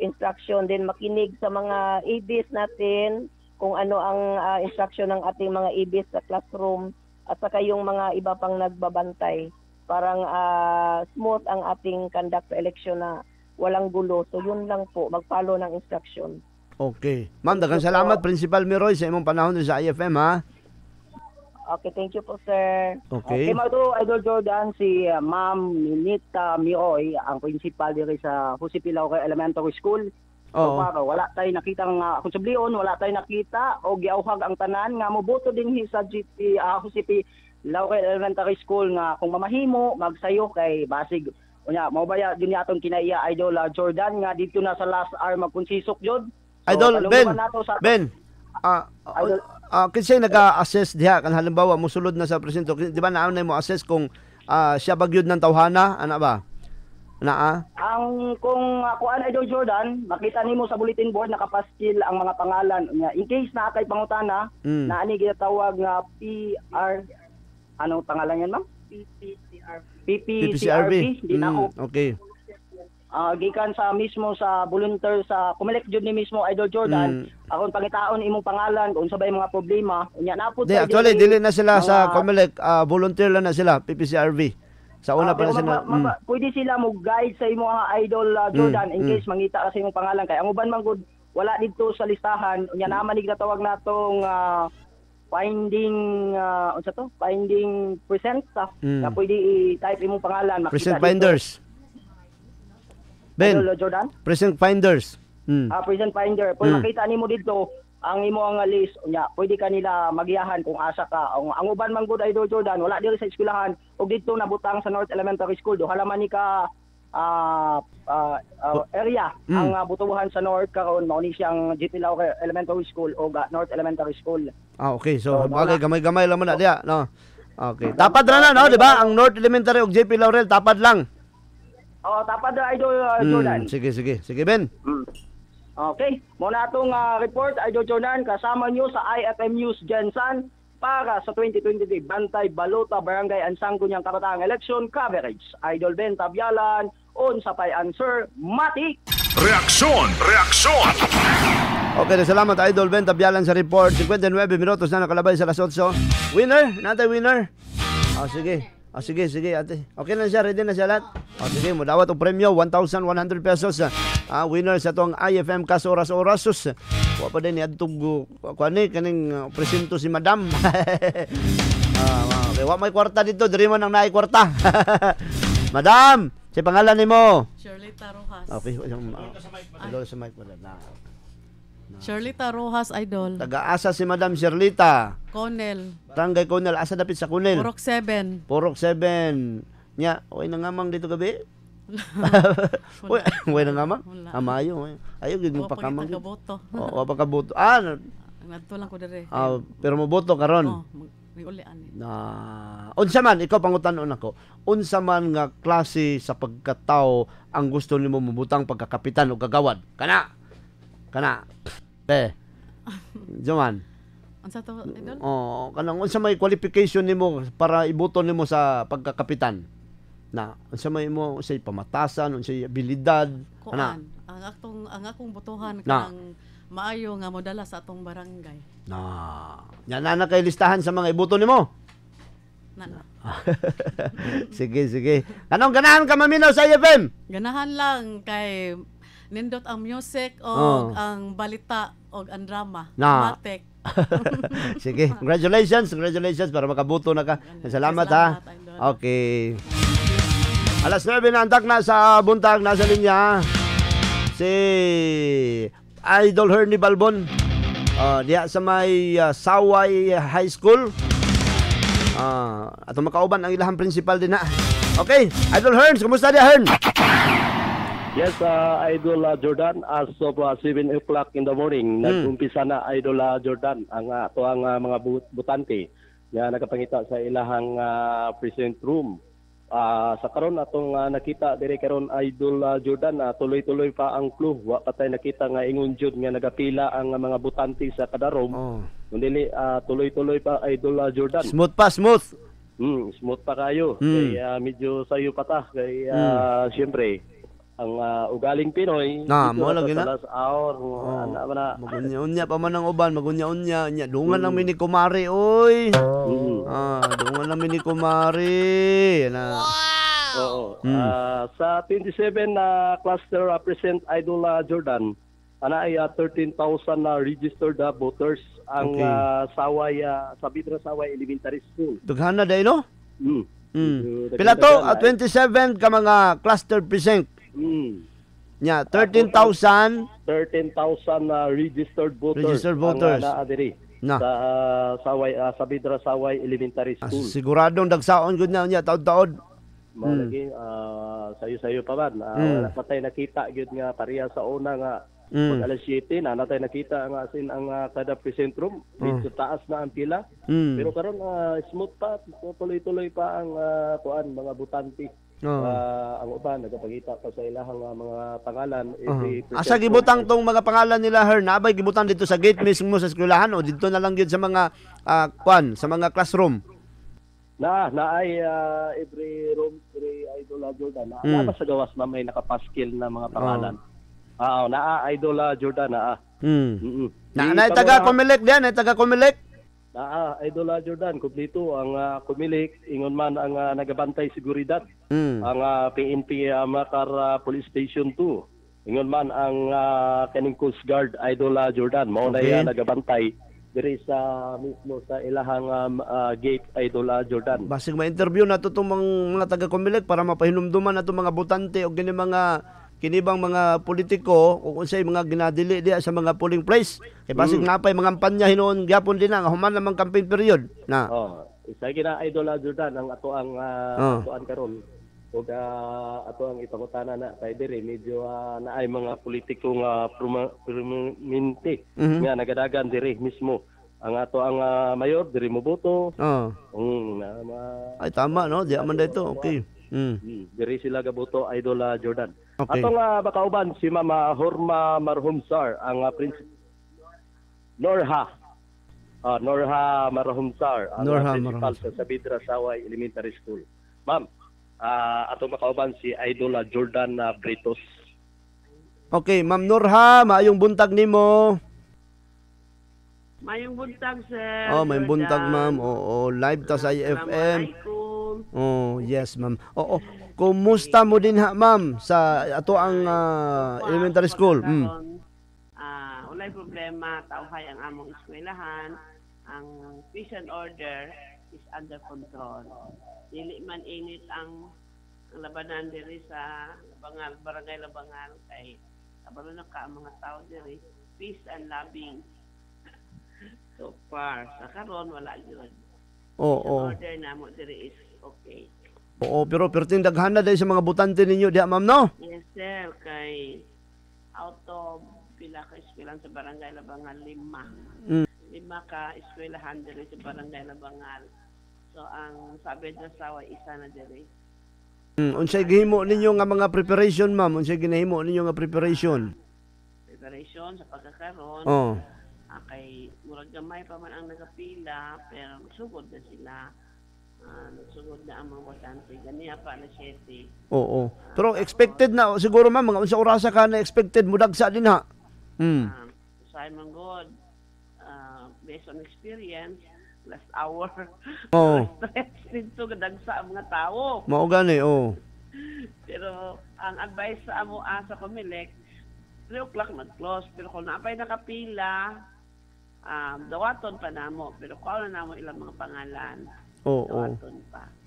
instruction, din makinig sa mga EBs natin kung ano ang instruction ng ating mga EBs sa classroom at saka yung mga iba pang nagbabantay. Parang smooth ang ating conduct sa election na walang gulo. So yun lang po, mag-follow ng instruction.
Okay. Ma'am, daghang salamat, Principal Miroy, sa imong panahon sa IFM, ha?
Okay, thank you po, sir.
Okay.
Ito, Idol Jordan, si Ma'am Ninita Miroy, ang principal diri sa Jose P. Laurel Elementary School. So, para wala tayo nakita nga kung sablion, wala tayo nakita o giawhag ang tanan nga moboto din sa GP Jose P. Laurel Elementary School nga kung mamahimo magsayo kay basig unya mao baya din atong kinaiya Idol Jordan nga dito na sa last hour magkonsisok jud. So,
Idol Ben. Kasi nag-assess diha kan halimbawa mosulod na sa presinto, di ba naon na mo assess kung siya bagyod ng tawhana ana ba?
Ang kung kuan Idol Jordan, makita nimo sa bulletin board nakapastil ang mga pangalan unya. In case na kay pangutana na ani ginatawag nga PR anong pangalan yan, ma'am? PPCRB. Di na ako.
Okay.
Gikan sa mismo sa volunteer sa Comelec jud ni mismo Idol Jordan, akong pangitaon imong pangalan kung sabay mga problema, unya napud
sa actually dili na sila sa Comelec, volunteer lang na sila PPCRB. Sa una pa sila.
Pwede sila mo guide sa imo mga Idol Jordan in case mangita ka sa imong pangalan kay ang uban man gud wala dito sa listahan, unya naman ginatawag natong finding present staff na pwede i-type imong pangalan makita
present finders dito. Ben
Jordan?
Present finders
present finder pwede makita nimo dito ang imo ang list unya pwede kanila magiyahan kung asa ka ang uban man gud Idol Jordan wala diri sa eskwelahan ug dito nabutang sa North Elementary School do halaman ni ka area ang butuhan sa North karon mao ni siyang GP Laurel Elementary School o North Elementary School.
Okay, so bagay gamay-gamay lang muna diya, no. Okay. Tapad ra na, no, di ba? Ang North Elementary ug GP Laurel tapad lang.
Tapad ra Idol Jordan.
Sige Ben.
Okay, muna atong report Idol Jordan kasama nyo sa IFM News Gensan para sa 2023 Bantay Balota Barangay Ansangkunyang Kabataang Election Coverage. Idol Ben Tabyalan, on sa pay answer, Mati.
Reaksyon!
Okay, salamat Idol Ben Tabyalan sa report. 59 minutos na nakalabay sa alas 8. Winner? Natay winner? Sige ate. Okay na siya, ready na siya lahat. Sige, mo dawat og premyo 1,100 pesos. Winner sa tong IFM kas oras-oras. Wa pa din adtog kaning presento si Madam. Okay, wa may kwarta dito, diri man ang naay kwarta. Madam, si pangalan nimo?
Shirlita Rojas.
Okay, idol sa mic na.
Shirlita Rojas, Idol.
Taga-asa si Madam Shirlita.
Conel.
Barangay Conel. Asa dapit sa Conel?
Purok
7. Nya, way na ngamang dito gabi? Way na ngamang? Amayo. Ayaw, gid mo pa kamang. Wa pa kaboto.
Ngadto lang ko dire.
Pero mo boto karon. Unsa man, ikaw pangutanon ako. Unsa man nga klase sa pagkatao ang gusto nimo mabutang pagkakapitan o kagawad? Kana. Juman.
Unsa to, Idol?
Kanang unsa may qualification nimo para iboto nimo sa pagkakapitan? Na unsa may mo say pamatasan, unsay abilidad?
Kana. Ang akong botohan kanang maayo nga modala sa atong barangay.
Yan na kay listahan sa mga iboto nimo.
Nana.
Sige. Anong ganahan ka maminaw sa IFM?
Ganahan lang kay nindot ang music o ang balita o ang drama. Matek.
Sige, congratulations para makaboto na ka. Salamat ha. Okay. Alas 9 na antak na sa buntag, nasa linya si Idol Hernie Balbon. Diya sa may Saway High School. Ato makauban ang ilahang principal din na. Okay, Idol Herns, kumusta diya Hern?
Yes, Idol Jordan, as of 7 o'clock in the morning, nag-umpisa na Idol Jordan ang mga butante na nakapangita sa ilahang present room. Sa karon atong nakita dire karon Idol Jordan, tuloy-tuloy pa ang clue. Wa pa tay nakita nga ingon jud nga nagapila ang mga butante sa kada room. Kundi tuloy-tuloy pa Idol Jordan.
Smooth pa, smooth.
Smooth pa kayo. Kaya medyo sayo pa ta kay syempre ang ugaling Pinoy
mo lagi na
hour
magunya-unya pa man ang uban, magunya-unya nya dungan lang mini kumari oy. Dungan lang mini kumari na.
Oo. Sa 27 na cluster represent Idol Jordan, ana ay 13,000 na registered voters ang Saway Sabidra Saway Elementary School.
Dughana day no? Pila to? 27 ka mga cluster precinct. Nya 13,000
na registered voters. Ang naa diri sa Saway Sabidra Saway Elementary School.
Siguradong dagsaon gud nya taod-taod.
Lagi sayo-sayo pa man. Wala pa tayo nakita gyud nga pareha sa una nga pag alas 7 na tayo nakita nga sin ang kada precinct room medyo taas na ang pila. Pero karon smooth pa, tuloy-tuloy pa ang kuan mga butante. Ang uban nagapakita pa sa ilahang mga pangalan.
Asa gibutang tong mga pangalan nila her nabay gibutang dito sa gate mismo sa eskwelahan o dito na lang gyud sa mga kuan sa mga classroom?
Na ay every room, every Idol Jordan. Na sa gawas na may nakapaskil na mga pangalan. Na Idol Jordan na. Na
taga Comelec diyan, ay taga Comelec.
Na Idol Jordan kumpleto ang Comelec ingon man ang nagabantay seguridad. Ang PNP Makar Police Station 2. Ingon man ang kaning Coast Guard Idol Jordan mao na nagabantay diri sa mismo sa ilahang gate Idol Jordan.
Basig ma-interview nato tong mga taga Comelec para mapahinumduman nato mga botante o gini mga kinibang mga politiko o unsay mga ginadili diya sa mga polling place. Kay basig napay mga kampanya hinuon gyapon din nga human namang campaign period na.
Isa gina Idol Jordan ang ato ang atuan karon. Ug ato ang ipangutana na kay diri medyo naay mga politiko nga prominente nga nagadagan diri mismo. Ang ato ang mayor diri moboto. Ay tama no, di man dito. Okay. Diri sila gaboto Idol Jordan. Atong makauban si Mama Horma Marhumsar ang Norha Marhumsar ang principal sa Sabidra Saway Elementary School. Ma'am, atong makauban si Idol Jordan Britos.
Okay, Ma'am Norha, maayong buntag nimo.
Mayong buntag, sir.
May buntag, ma'am. Live ta sa IFM. Yes, ma'am. Kumusta mo din ha, ma'am, sa ato ang elementary school?
Walay problema, tawhay ang among eskwelahan. Ang peace and order is under control. Dili man init ang labanan diri sa Labangal, Barangay Labangal kay kabalo na ka ang mga tao diri. Peace and loving. So far, sa karon wala gyud. Order na mo diri is okay.
Pero tindaghan na dahil sa mga butante ninyo diya, ma'am, no?
Yes, sir. Kay out of pila ka eskwelahan sa Barangay Labangal, 5. 5 ka eskwelahan diri sa Barangay Labangal. So, ang Sabidra Saway, isa na diri.
Unsay gihimo ninyo nga mga preparation, ma'am? Unsay ginahimo ninyo nga preparation?
Preparation sa pagkakaroon. Kay murag gamay pa man ang nagapila, pero sugod na sila. Nagsugod na ang mga botante. Ganiya pa na 7.
Pero expected na, siguro ma'am, mga unsa orasa ka na expected mo dagsa din ha?
Simon God, based on experience, last hour. Dito dagsa ang mga tao.
Mao gani,
Pero ang advice sa amo sa Comelec, 3 o'clock mag-close. Pero kung naapay nakapila, dawaton pa namo. Pero kung na namo ilang mga pangalan,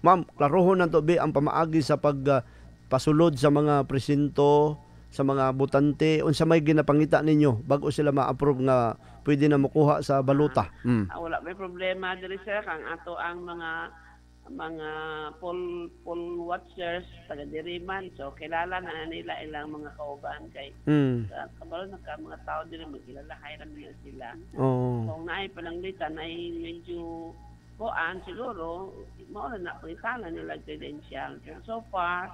ma'am, klarohon na to be ang pamaagi sa pagpasulod sa mga presinto, sa mga butante, unsa may ginapangita ninyo bago sila ma-approve nga pwede na makuha sa baluta.
Wala may problema diri sir kang ato ang mga poll watchers taga diri man, so kilala na nila ilang mga kauban kay kabalo na ka mga tao diri magkilala hayran nila sila. Kung naay pananglitan ay medyo kuan siguro mao na pangitanan nila credential. So far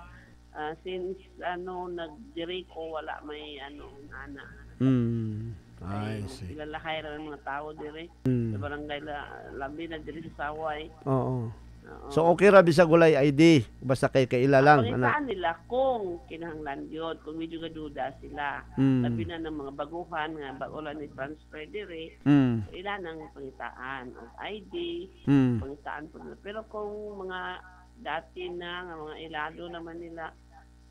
since nagdiri ko wala may ana.
I see.
Kilalahay ra ng mga tao diri sa barangay labi na diri sa Saway.
So okay ra bisag walay ID basta kay kaila lang
ana. Nila kung kinahanglan yun, kung medyo gaduda sila. Labi na ng mga baguhan nga wala ni transfer diri. Ila nang pangitaan of ID, pangitaan po. Pero kung mga dati na nga mga ilado naman nila,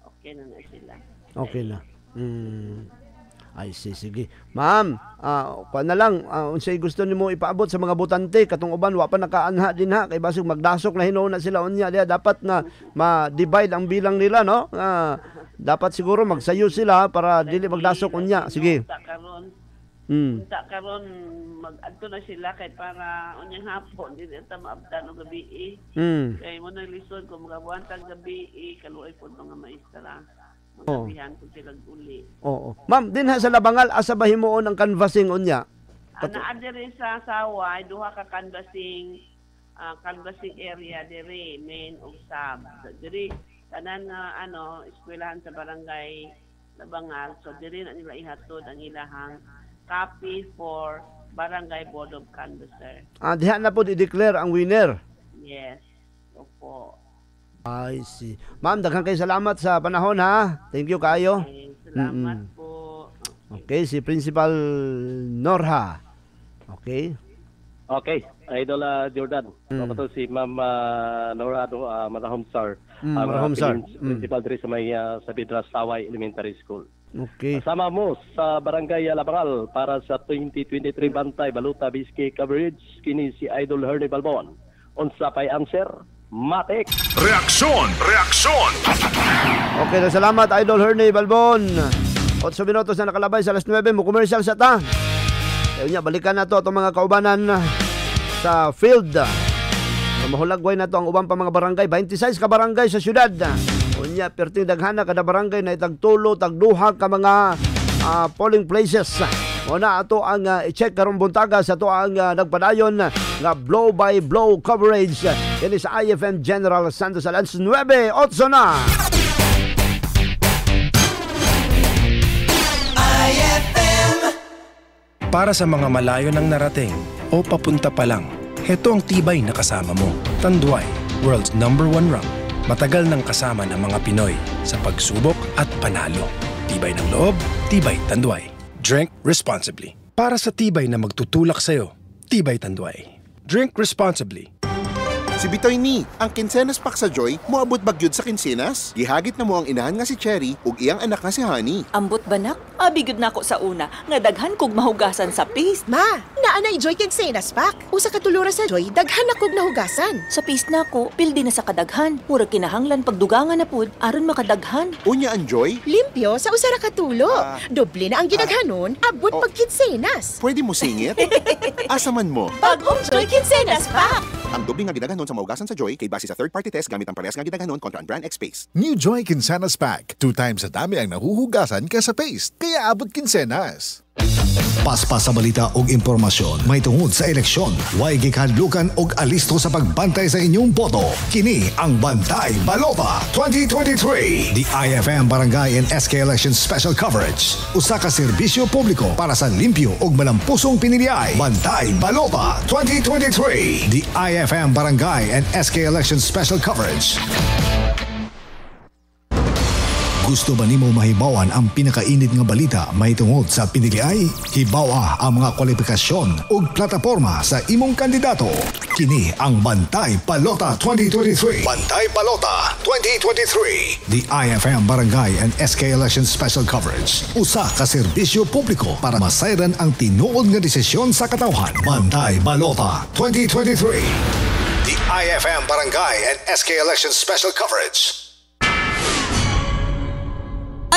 okay na sila.
Okay na. Ay, sige. Ma'am, pa na lang, unsay gusto nimo ipaabot sa mga butante katong uban wa pa nakaanha din ha kay basig magdasok na hinuon na sila unya diha dapat na ma-divide ang bilang nila no. Dapat siguro magsayo sila para dili magdasok unya. Sige.
Unta karon mag-adto na sila kay para unyang hapon dili ta maabtan og gabi. Kay mo na lison kung magabuantag gabi kaluoy pud mga maestra. Magabihan ko sila uli.
Oo. Ma'am, din ha sa Labangal asa ba himuon ang canvassing unya?
Ana diri sa Saway duha ka canvassing area diri main ug sub. Diri tanan nga eskwelahan sa barangay Labangal. So diri na nila ihatod ang ilahang copy for Barangay Board of Canvasser.
Diha na po i-declare ang winner.
Yes. Opo.
I see. Ma'am, daghang kayo salamat sa panahon ha. Thank you kayo.
Okay, salamat po.
Okay, si Principal Norha. Okay.
Okay, Idol Jordan. Ako si Ma'am Norha Marahom Sir.
Marahom Sir.
Principal diri sa may sa Pedras Saway Elementary School.
Okay.
Kasama mo sa Barangay Labangal para sa 2023 Bantay Balota Biscay coverage kini si Idol Hernie Balbon. Unsa pay answer? Matik.
Reaksyon.
Okay na, salamat Idol Hernie Balbon. 8 minutos na nakalabay sa alas 9 mo commercial sa ta. Kaya niya balikan na to itong mga kaubanan sa field. Mahulagway na to ang ubang pa mga barangay, 26 ka barangay sa syudad. Unya perting daghana kada barangay na itagtulo tagduha ka mga polling places. Muna ato ang i-check karong buntaga sa ato ang nagpadayon nga blow by blow coverage. Yan sa IFM General Santos Alas 9:08 na.
IFM. Para sa mga malayo nang narating o papunta pa lang, heto ang tibay na kasama mo. Tanduay, world's #1 rank. Matagal nang kasama ng mga Pinoy sa pagsubok at panalo. Tibay ng loob, tibay Tanduay. Drink responsibly. Para sa tibay na magtutulak sa'yo, tibay Tanduay. Drink responsibly.
Si Bitoy ni, ang kinsenas pak sa Joy, moabot bagyod sa kinsenas. Gihagit na mo ang inahan nga si Cherry ug iyang anak nga si Honey.
Ambot banak, abigod na ako sa una, nga daghan kog mahugasan sa paste.
Ma, naanay Joy kinsenas pak. Usa ka tulura sa Joy, daghan na kog nahugasan.
Sa paste na ko, pildi na sa kadaghan. Murag kinahanglan pagdugangan na pud aron makadaghan.
Unya ang Joy?
Limpyo sa usa ra ka tulo. Doble na ang gidaghanon, abot pag kinsenas.
Pwede mo singit? Asa man mo?
Bagong Joy kinsenas pak.
Ang doble nga gidaghanon sa maugasan sa Joy kay base sa third-party test gamit ang parehas nga gidaghanon kontra ang brand X Paste. New Joy Kinsenas Pack. 2 times sa dami ang nahuhugasan kaysa paste. Kaya abot kinsenas.
Paspas sa balita og impormasyon may tungod sa eleksyon. Way gikadlukan og alisto sa pagbantay sa inyong boto. Kini ang Bantay Balota 2023. The IFM Barangay and SK Election Special Coverage. Usa ka serbisyo publiko para sa limpyo og malampusong piniliay. Bantay Balota 2023. The IFM Barangay and SK Election Special Coverage. Gusto ba nimo mahibawan ang pinakainit nga balita may tungod sa piniliay? Hibawa ang mga kwalifikasyon ug plataporma sa imong kandidato. Kini ang Bantay Balota 2023. Bantay Balota 2023. The IFM Barangay and SK Election Special Coverage. Usa ka serbisyo publiko para masayran ang tinuod nga desisyon sa katawhan. Bantay Balota 2023. The IFM Barangay and SK Election Special Coverage.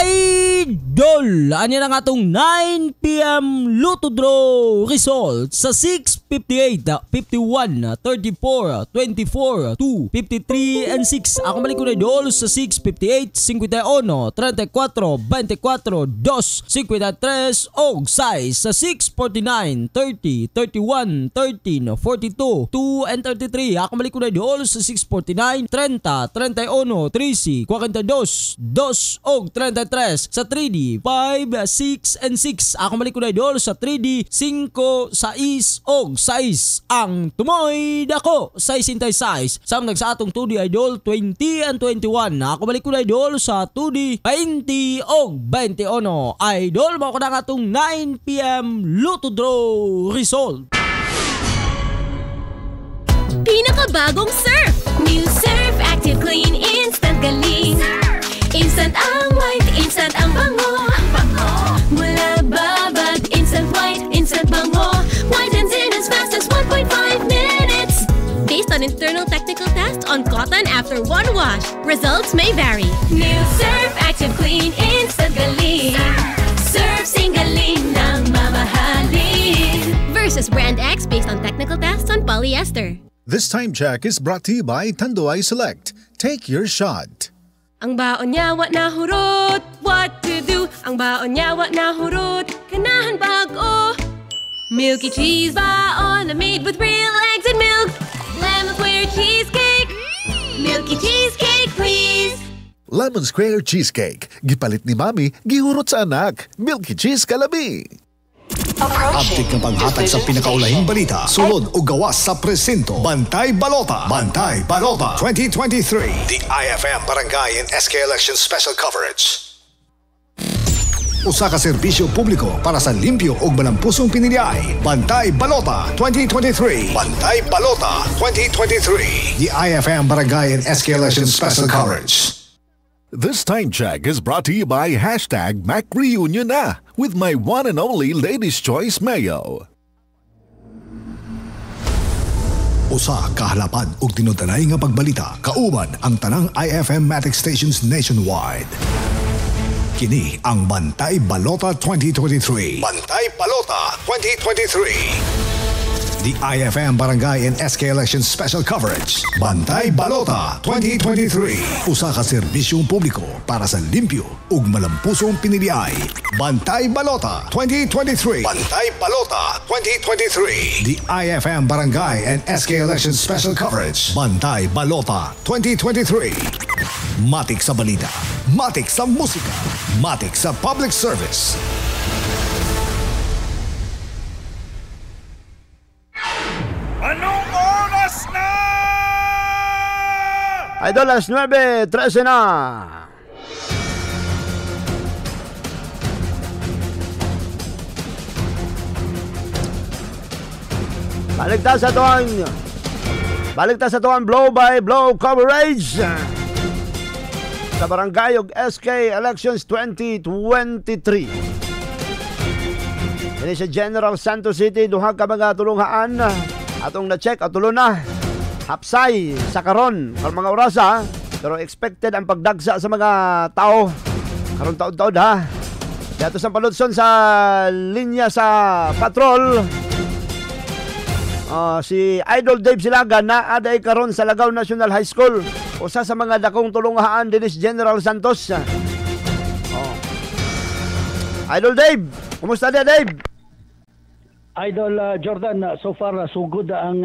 Idol! Ano na nga itong 9 p.m. Lotto Draw result sa 6:58, 51, 34, 24, 2, 53, and 6. Ako balik ko na idol sa 6:58, 51, 34, 24, 2, 53, og 6 sa 6:49, 30, 31, 13, 42, 2, and 33. Ako balik ko na idol sa 6:49, 30, 31, 13, 42, 2, og 33 sa 3D 5, 6, and 6. Ako balik ko na idol sa 3D 5, 6, og 6. Ang tumoy dako 66. Samtang sa atong 2D idol 20 and 21. Ako balik ko na idol sa 2D 20 og 21. Idol mo ko na nga itong 9 p.m. Lotto Draw result.
Pinakabagong surf!
New Surf Active Clean Instant Galing. Instant ang white, instant ang bango. Mula babad, instant white, instant bango. Whitens in as fast as 1.5 minutes. Based on internal technical test on cotton after one wash, results may vary. New Surf Active Clean Instant Galing. Surf sing galing ng mamahalin. Versus Brand X based on technical tests on polyester.
This time check is brought to you by Tanduay Select. Take your shot.
Ang baon niya wa na hurot, what to do? Ang baon niya wa na hurot, kanahan bago. Milky cheese baon na made with real eggs and milk. Lemon square cheesecake, milky cheesecake please.
Lemon Square Cheesecake. Gipalit ni Mami, gihurot sa anak. Milky Cheese Kalabi. Update ng paghatag sa pinakaulahing balita. Sunod o gawas sa presinto. Bantay Balota. Bantay Balota 2023. The IFM Barangay and SK Election Special Coverage. Usa ka serbisyo publiko para sa limpyo ug malampusong piniliay. Bantay Balota 2023. Bantay Balota 2023. The IFM Barangay and SK Election Special Coverage. This time check is brought to you by #MacReunion na with my one and only Ladies' Choice Mayo. Usa ka halapad ug tinudanay nga pagbalita kauban ang tanang IFM Matic stations nationwide. Kini ang Bantay Balota 2023. Bantay Balota 2023. The IFM Barangay and SK Election Special Coverage. Bantay Balota 2023. Usa ka serbisyong publiko para sa limpyo ug malampusong piniliay. Bantay Balota 2023. Bantay Balota 2023. The IFM Barangay and SK Election Special Coverage. Bantay Balota 2023. Matik sa balita, matik sa musika, matik sa public service.
Anong oras na?
Idol, alas 9:13 na. Balik ta sa tuwang blow by blow coverage sa Barangay ug SK Elections 2023. Ini sa General Santos City, duha ka mga tulunghaan atong na-check at tulo na hapsay sa karon ang mga orasa, pero expected ang pagdagsa sa mga tao karon taon-taon ha. Dito sa paludson sa linya sa patrol, si Idol Dave Silaga na aday karon sa Lagaw National High School, usa sa mga dakong tulunghaan dinis General Santos. Idol Dave, kumusta dia Dave?
Idol Jordan, so far sugod ang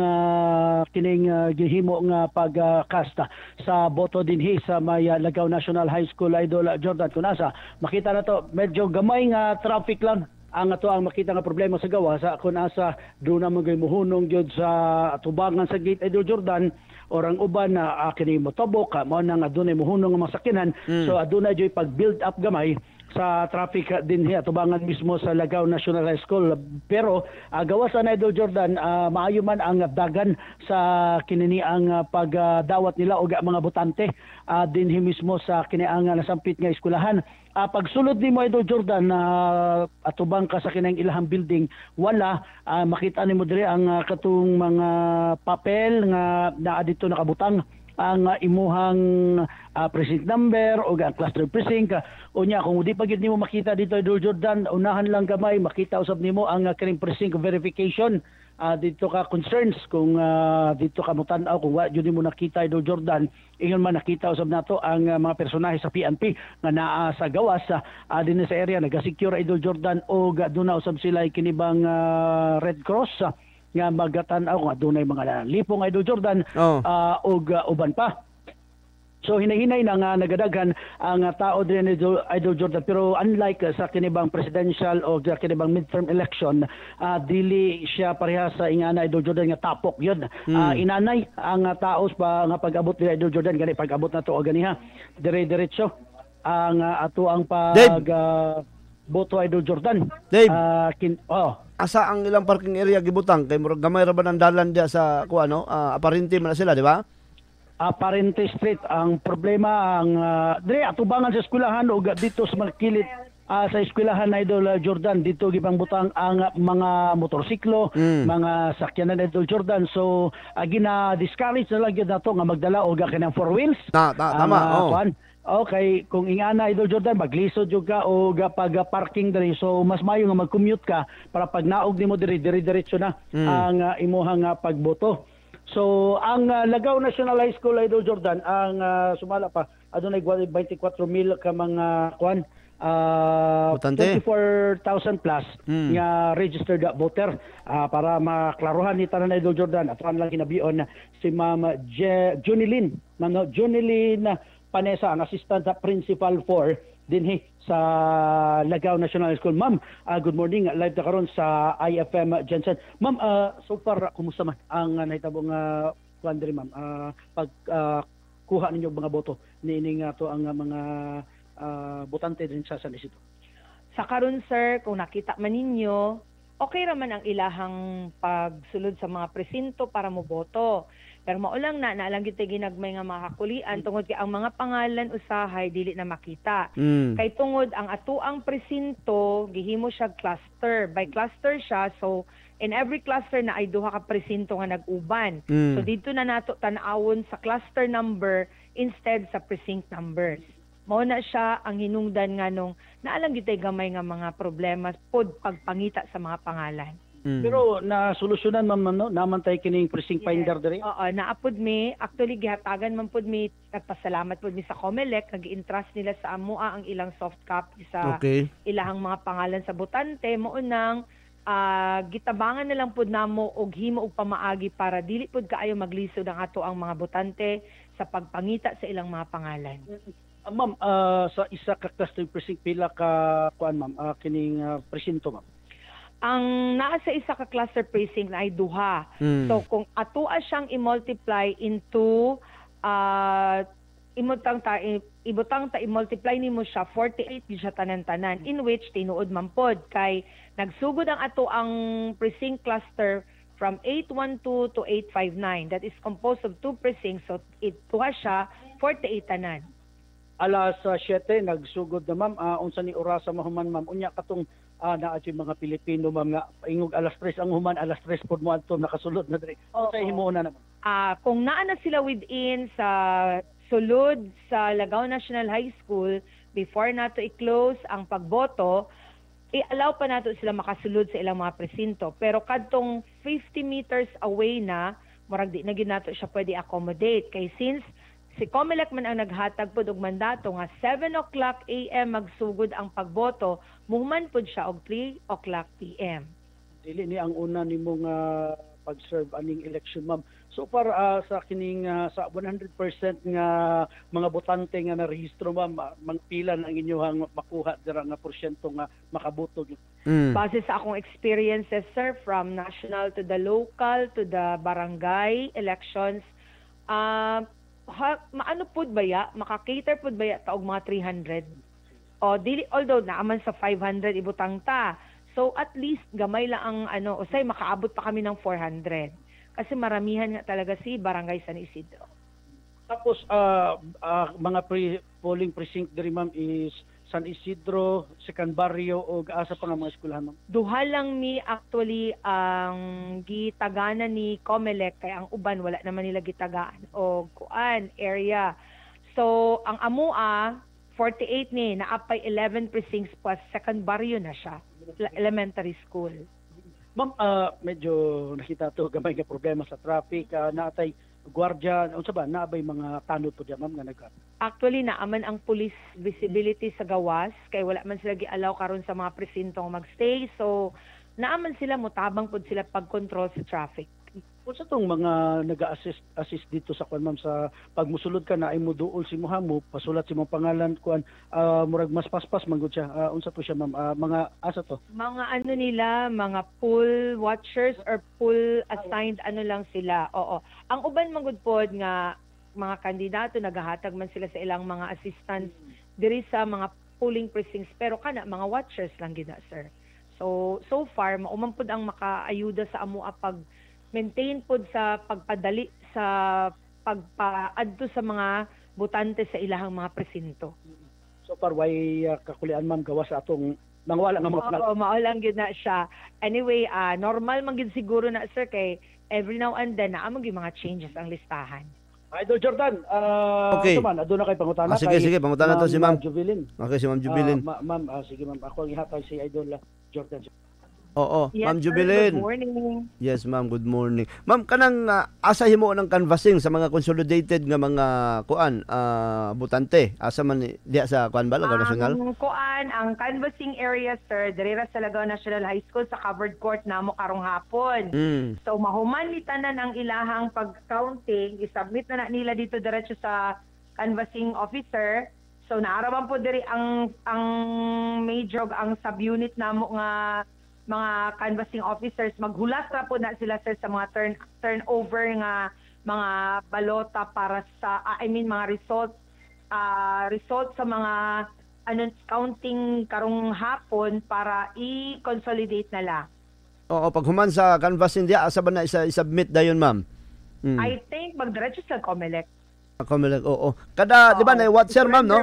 kining gihimo nga pagkasta sa boto dinhi sa may Lagaw National High School. Idol Jordan, kunasa makita na to medyo gamay nga traffic lang ang ato ang makita nga problema sa gawa sa kunasa do na magay muhunong gyud sa tubangan sa gate. Idol Jordan, orang uban na kini motobok mao nang adunay muhunong nga masakyanan. So adunay joy pag build up gamay sa traffic din hiya tubangan mismo sa Lagaw National High School. Pero gawas na Idol Jordan, maayo man ang dagan sa kinini ang pagdawat nila og mga botante dinhi mismo sa kini ang nasampit nga eskwelahan. Pagsulod nimo Idol Jordan, atubang ka sa kinang ilahang building, wala makita nimo diri ang katong mga papel nga naa dito nakabutang ang imuhang precinct number o ang cluster precinct. Unya kung di pa gid nimo makita dito Idol Jordan, unahan lang gamay makita usab nimo ang kining precinct verification. Dito ka concerns kung dito ka mutan-aw kung wa jud nimo nakita Idol Jordan, ingon man nakita usab nato ang mga personahe sa PNP nga naa sa gawas din sa area naga-secure Idol Jordan og aduna usab sila kinibang Red Cross nga magatan-aw kung adunay mga lipong Idol Jordan og uban pa. So hinahinay na nga nagadaghan ang tao din Idol Jordan, pero unlike sa kinibang presidential o kinibang midterm election, dili siya pareha sa ingana Idol Jordan nga tapok yun. Inanay ang taos pa nga pag-abot ni Idol Jordan, gani pag-abot na to o ganiha dire-diretso ang ato ang boto Idol Jordan.
Dave, asa ang ilang parking area gibutang kay murag gamay ra ba ng dalan dia sa aparente man sila, di ba?
Parente Street. Ang problema ang dire atubangan sa eskwelahan o dito sa Malkilit sa eskwelahan na Idol Jordan dito gibang butang ang mga motorsiklo, mga sakyanan na Idol Jordan. So gina-discourage na lang gyud nato nga magdala og kanang four wheels.
Tama.
Okay, kung ingana Idol Jordan maglisod jud ka o pag parking diri, so mas mayo nga mag-commute ka para pag naog nimo diri diretso na ang imuhang pagboto. So ang Lagaw National High School Idol Jordan ang sumala pa adunay 24,000 ka mga kwan 24,000 plus nga registered voter para maklaruhan ni tanan Idol Jordan. At lang kinabion si Ma'am Jonilyn Panesa, ang assistant principal 4 dinhi sa Lagaw National High School. Ma'am, good morning. Live na karon sa IFM Jensen. Ma'am, so far kumusta man ang nahitabong kuandri ma'am? Pag kuha ninyo mga boto niining to ang mga botante din sa San Isidro.
Sa karon sir, kung nakita man ninyo, okay raman ang ilahang pagsulod sa mga presinto para mo boto. Pero maulang naalang gyud ginagmay nga mga kakulian tungod kay ang mga pangalan usahay dili na makita. Kay tungod ang atuang presinto gihimo siya cluster. By cluster siya, so in every cluster na ay duha ka presinto nga nag-uban. So dito na nato tan-awon sa cluster number instead sa precinct numbers. Mao na siya ang hinungdan nga nung naalang gyud gamay nga mga problema pod pagpangita sa mga pangalan.
Pero nasolusyonan ma'am no naman tay kining precinct finder diri.
Oo, naapod mi actually gihatagan man pud mi, nagpasalamat pud mi sa COMELEC nga gi-entrust nila sa amoa ang ilang soft copy sa ilahang mga pangalan sa botante. Mao nang gitabangan na lang pud namo og himo og pamaagi para dili pud kaayo maglisod ang ato ang mga botante sa pagpangita sa ilang mga pangalan.
Ma'am, sa isa ka cluster precinct pila ka kuan ma'am kining presinto ma'am?
Ang naa sa isa ka cluster precinct na ay duha. So kung atoa siyang i-multiply into ibutang ta i-multiply nimo siya 48 gyud siya tanan-tanan, in which tinuod man pod kay nagsugod ang ato ang precinct cluster from 812 to 859. That is composed of two precincts, so ituha siya 48 tanan.
Alas 7 nagsugod na ma'am unsa ni orasa mahuman ma'am unya katong naa si mga Pilipino ma'am nga ingog alas 3 ang human, alas 3 pod mo adto nakasulod na diri. Sa himo na naman.
Kung naa na sila within sa sulod sa Lagaw National High School before nato i-close ang pagboto, i-allow pa nato sila makasulod sa ilang mga presinto. Pero kadtong 50 meters away na, murag di na gyud nato siya pwede accommodate kay since si COMELEC man ang naghatag pod og mandato nga 7 o'clock AM magsugod ang pagboto, muhuman pod siya og 3 o'clock PM.
Dili ni ang una nimo nga pag-serve aning election ma'am. So far sa kining sa 100% nga mga botante nga narehistro ma'am, mangpila ang inyohang makuha dira nga porsyento nga makaboto.
Base sa akong experiences sir, from national to the local to the barangay elections, maano pud baya, maka-cater pud baya ta og mga 300. O dili, although naaman sa 500 ibutang ta. So at least gamay lang ang usay makaabot pa kami ng 400. Kasi maramihan nga talaga si Barangay San Isidro.
Tapos mga polling precinct diri ma'am is San Isidro, Second Barrio o asa pa nga mga eskwelahan ma'am?
Duha lang mi actually ang gitaganan ni COMELEC kay ang uban wala naman nila gitagaan o kuan area. So ang amoa 48 ni naapay 11 precincts plus Second Barrio na siya, elementary school.
Ma'am, medyo nakita to gamay nga problema sa traffic, natay gwardiya, unsa ba naabay mga tanod po diyan ma'am nga nagka?
Actually naaman ang police visibility sa gawas kay wala man sila gi-allow karon sa mga presinto magstay, so naaman sila mutabang pud sila pag-control sa traffic.
Unsa tong mga naga-assist dito sa kuan ma'am sa pagmusulod ka na ay muduol si mo pasulat si mong pangalan kuan murag mas paspas man gud siya, unsa to siya ma'am, mga asa to?
Mga nila, mga pool watchers or pool assigned lang sila. Oo. Ang uban man gud pod nga mga kandidato nagahatag man sila sa ilang mga assistants diri sa mga polling precincts, pero kana mga watchers lang gid sir. So far mauman pod ang makaayuda sa amoa pag maintain pod sa pagpadali sa pagpaadto sa mga butante sa ilahang mga presinto.
So far, why kakulian ma'am gawas sa atong nangwala nga mga
Oo, maulang yun na siya. Anyway, normal man gid siguro na sir kay every now and then naamong yung mga changes ang listahan.
Idol Jordan,
Okay.
ito man, aduna kay pangutana
Sige, pangutana to si Ma'am
Jubilin.
Okay, si Ma'am Jubilin.
Ma'am, sige ma'am, ako ang ihatag si Idol Jordan.
Oo,
Yes,
Ma'am
sir,
Jubilin.
good morning.
Yes, ma'am, good morning. Ma'am, kanang asa himo ng canvassing sa mga consolidated nga mga butante. Asa man diha sa kuan ba Lagaw National?
Ang canvassing area, sir, dirira sa Lagaw National High School sa covered court namo karong hapon. So mahuman ni tanan ang ilahang pag-counting, isubmit na nila dito diretso sa canvassing officer. So naaraman po diri ang major ang subunit namo nga mga canvassing officers, maghulas ra po na sila sir sa mga turnover nga mga balota para sa mga result sa mga counting karong hapon para i-consolidate nila.
Oo, pag human sa canvassing dia asa ba na i-submit dayon ma'am?
I think magdiretso sa COMELEC.
Oo. Kada, di ba, na watcher, ma'am, no?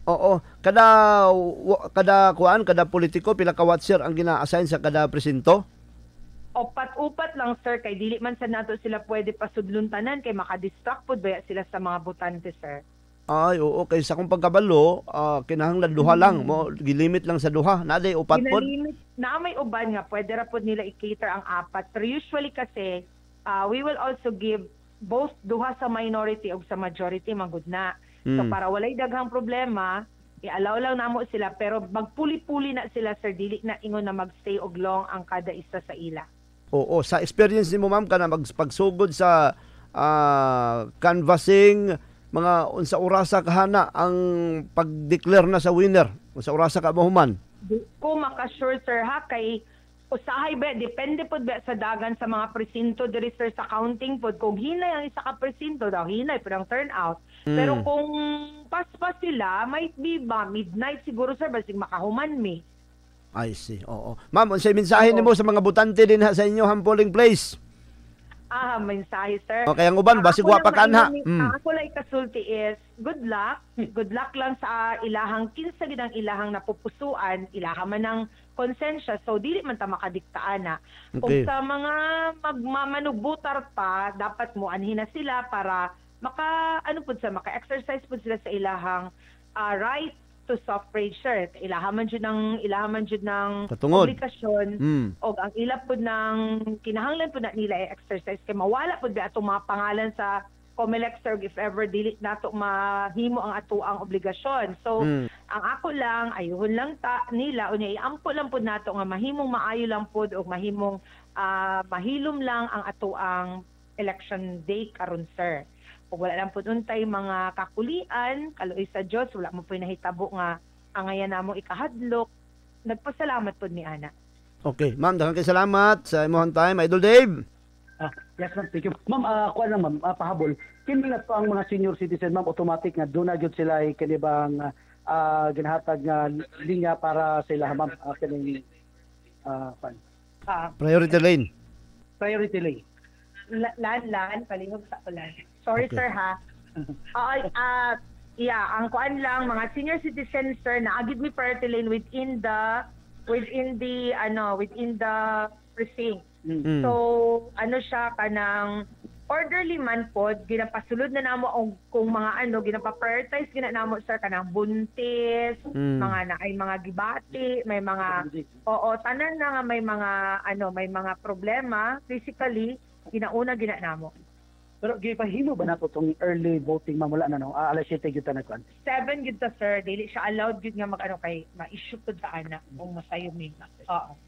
Oo. Kada politiko, pila ka watcher ang gina-assign sa kada presinto?
Upat lang, sir, kay dili man sa nato sila pwede pasudluntanan kay makadistract po ba sila sa mga butante, sir.
Ay, oo. Kay sa kung pagkabalo, kinahanglan duha lang. Gilimit lang sa duha. Naday upat po.
Na may uban nga, pwede ra po nila i-cater ang apat. Pero usually kasi, we will also give both duha sa minority o sa majority magud na. So para walay daghang problema, i-allow lang namo sila pero magpuli-puli na sila sir, dili na ingon na magstay og long ang kada isa sa ila.
Oo, sa experience nimo ma'am kana pagsugod sa canvassing, mga unsa orasa kahana ang pag-declare na sa winner? Unsa orasa ka mahuman?
Ko maka-sure sir ha kay usahay ba, depende po ba sa dagan sa mga presinto diri sir sa counting po. Kung hinay ang isa ka presinto daw, hinay po ang turnout. Pero kung paspas sila, might be ba, midnight siguro sir, basig makahuman mi.
I see, oo. Ma'am, unsay mensahe nimo sa mga butante din sa inyo polling place?
Mensahe sir.
Okay, ang uban, basig wa pa kanha.
Ako lang ikasulti is, good luck. Good luck lang sa ilahang, kinsa gid ang ilahang napupusuan, ilaha man ng konsensya, so dili man ta makadiktaan na. Kung sa mga magmamanugbutar pa, dapat mo anhin na sila para maka-exercise po sila sa ilahang right to suffrage, sir. Ilahaman jud ng publikasyon o ang ilap po ng kinahanglan po na nila i-exercise kay mawala po ba atong mga pangalan sa COMELEC, sir, if ever dili nato mahimo ang atuang obligasyon. So ang ako lang ayuhon lang nila unya iampo lang po nato nga mahimong maayo lang po o mahimong mahilom lang ang atuang election day karon, sir. Kung wala lang po untay mga kakulian, kaluoy sa Dios, wala mo po nahitabo nga angayan namo ikahadlok. Nagpasalamat po ni Ana.
Okay, ma'am, daghang kay salamat sa imong time, Idol Dave.
Yes, ma'am, thank you. Ma'am, kuha lang ma'am, pahabol. Kini na po ang mga senior citizen, ma'am, automatic nga doon na gyud sila kanibang ginahatag nga linya para sa ila, ma'am, kaning
priority lane.
Priority lane.
Lan, palihog sa ulan. Sorry, okay, sir, ha? Ang kuan lang, mga senior citizens, sir, naagid mi priority lane within the precinct. So, siya kanang orderly man pod, ginapasulod na namo kung mga ginapa-prioritize namo, sir, kanang buntis, mga gibati, may mga tanan na nga may mga problema physically, ginauna namo.
Pero gipahimo ba nato tong early voting mamula na no? Alas 7 gyud ta nagkuan.
7 gyud ta, sir. Dili siya allowed gyud nga kay ma-issue pud sa ana kung masayo mi.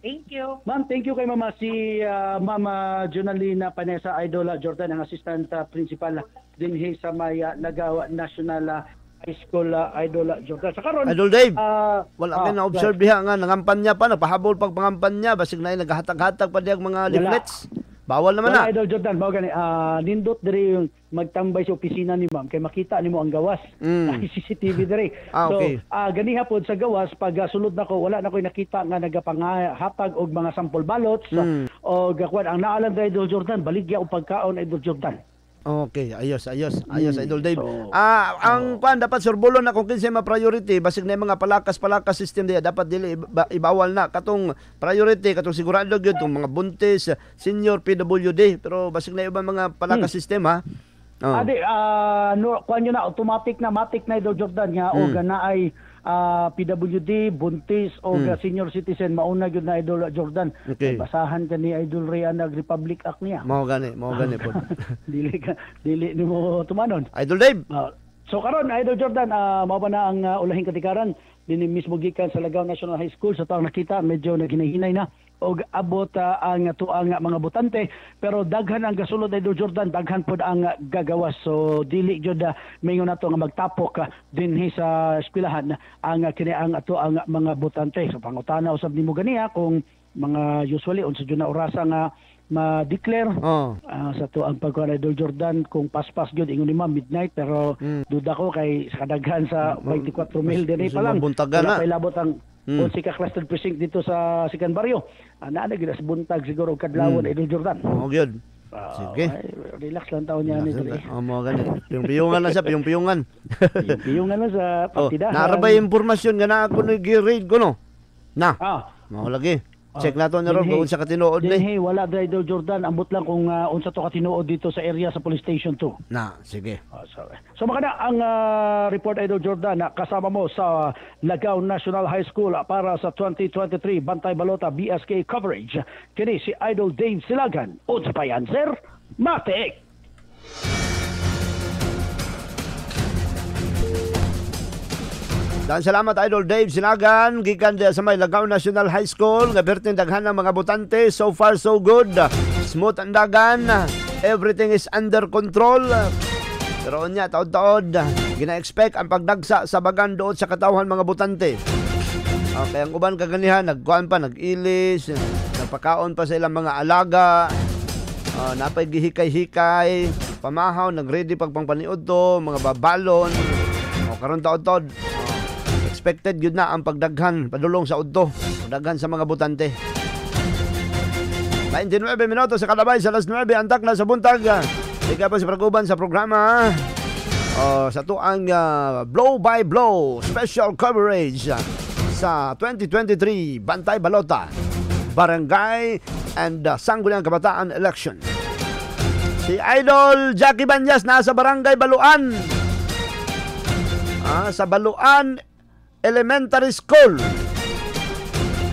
Thank you.
Ma'am, thank you kay mama si Mama Jonalina Panesa Idol Jordan, ang assistant principal dinhi sa may Lagaw National High School Idol Jordan. Sa karon
Idol Dave, wala kay na-observe diha nga nangampanya pa, napahabol pag pangampanya, basig na naghahatag-hatag pa diyang mga leaflets. Bawal naman na.
Idol Jordan, mao gani nindot diri yung magtambay sa opisina ni ma'am kay makita nimo ang gawas. CCTV diri.
Okay.
So gani hapon sa gawas pag sulod nako wala na koy nakita nga nagapangahatag og mga sample ballots o gakuan ang naalang kay Idol Jordan baligya og pagkaon Idol Jordan.
Okay, ayos Idol Dave. Ang kuan dapat surbulon na kung kinsa ma priority basig na yung mga palakas system diya dapat dili ibawal na katong priority katong sigurado gyud tong mga buntis, senior PWD pero basig na ibang mga palakas system ha.
Adi kuan yun na automatic na matic na Idol Jordan nga o gana ay PWD, buntis o senior citizen mauna gyud na Idol Jordan.
Okay.
Basahan ka ni Idol Ryan nag Republic Act niya.
Mao gani po.
dili nimo tumanon.
Idol Dave.
So karon Idol Jordan mao pa na ang ulahing katikaran dinhi mismo gikan sa Lagaw National High School sa taong nakita medyo naghinay na og abot ang tuang mga butante pero daghan ang gasulod Idol Jordan daghan pod ang gagawas so dili jud mingon nato nga magtapok dinhi sa eskwelahan ang kini ang ato ang mga butante so pangutana usab nimo ganiya kung mga usually unsa jud na orasa nga ma-declare sa to ang pagkuha Idol Jordan kung paspas gyud ingon nimo midnight pero duda ko kay sa kadaghan sa 24 mil dinhi pa lang wala pa ilabot ang si ka cluster precinct dito sa Sikan Barrio. Naa na gid sa buntag siguro kadlawon Idol Jordan.
Oo gyud. Sige.
Relax lang taon niya ni dili.
Mo gani. Piyong-piyungan na siya, piyong-piyungan.
Piyungan na sa partida.
Narabay impormasyon nga na ako nag-read ko no. Na. Mao lagi. Check nato na ron kung sa katinuod ni.
Dinhi wala dra Idol Jordan ambot lang kung unsa to katinuod dito sa area sa police station 2.
Na, sige.
So maka na ang report Idol Jordan na kasama mo sa Lagaw National High School para sa 2023 Bantay Balota BSK coverage. Kini si Idol Dave Silagan. Unsa pa yan, sir? Matik.
Dan salamat Idol Dave Sinagan gikan sa may Lagaw National High School nga perting daghan ng mga botante so far so good smooth ang dagan everything is under control pero unya taod-taod gina-expect ang pagdagsa sa bagan doon sa katawhan mga botante kaya ang uban kaganihan nagkuan pa nag-ilis nagpakaon pa sa ilang mga alaga napay gihikay-hikay pamahaw nag-ready pagpangpaniud to mga babalon karon taod-taod expected yun na ang pagdaghan padulong sa udto pagdaghan sa mga butante 29 minutos sa kalabay sa alas 9 antak na sa buntag ika pa sa praguban sa programa sa tuang blow by blow special coverage sa 2023 Bantay Balota Barangay and Sangguniang Kabataan Election. Si Idol Jackie Banyas nasa Barangay Baluan sa Baluan Elementary School.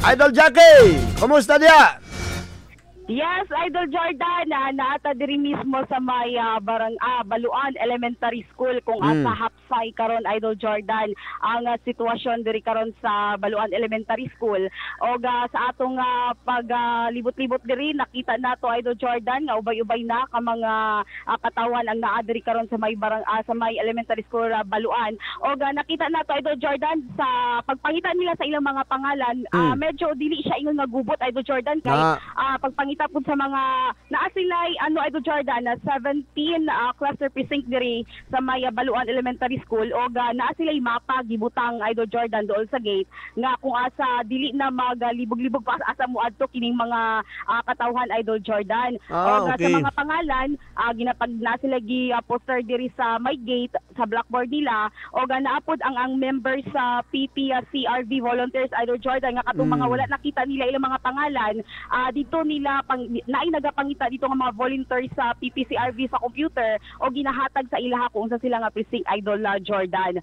Idol Jackie, kumusta dia?
Yes, Idol Jordan, naata diri mismo sa may Baluan Elementary School kung asa hapsay karon Idol Jordan ang sitwasyon diri karon sa Baluan Elementary School o sa atong paglibot-libot diri nakita nato Idol Jordan nga ubay-ubay na ka mga katawan ang naa diri karon sa may sa may Elementary School Baluan o nakita nato Idol Jordan sa pagpangita nila sa ilang mga pangalan medyo dili siya ingon nga gubot Idol Jordan kay pagpangita tapos sa mga naasilay Idol Jordan na 17 cluster precinct diri sa may Baluan Elementary School o naasilay mapa gibutang Idol Jordan dool sa gate nga kung asa dili na maglibog-libog pa asa muadto kining mga katawhan Idol Jordan o sa mga pangalan ginapag na sila gi poster diri sa may gate sa blackboard nila o naapod ang members sa PPCRV volunteers Idol Jordan nga katong mga wala nakita nila ilang mga pangalan dito nila naay nagapangita dito nga mga volunteers sa PPCRV sa computer o ginahatag sa ilaha kung sa sila nga precinct Idol Jordan.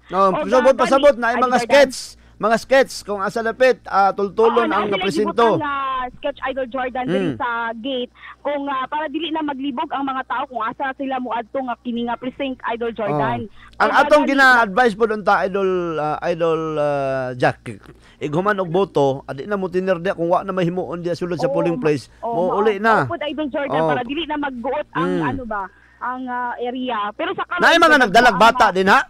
Pasabot na ay mga sketch kung asa lapit tultulon ang presinto.
Sketch Idol Jordan diri sa gate kung para dili na maglibog ang mga tao kung asa sila muadto nga kini nga precinct Idol Jordan.
Ang atong gina-advise po ta Idol Jack ighuman og boto adi na mo tinirda kung wa na mahimuon diya sulod sa polling place mo uli na.
Idol Jordan para dili na magguot ang ang area pero sa karon
naay mga nagdalag bata din ha.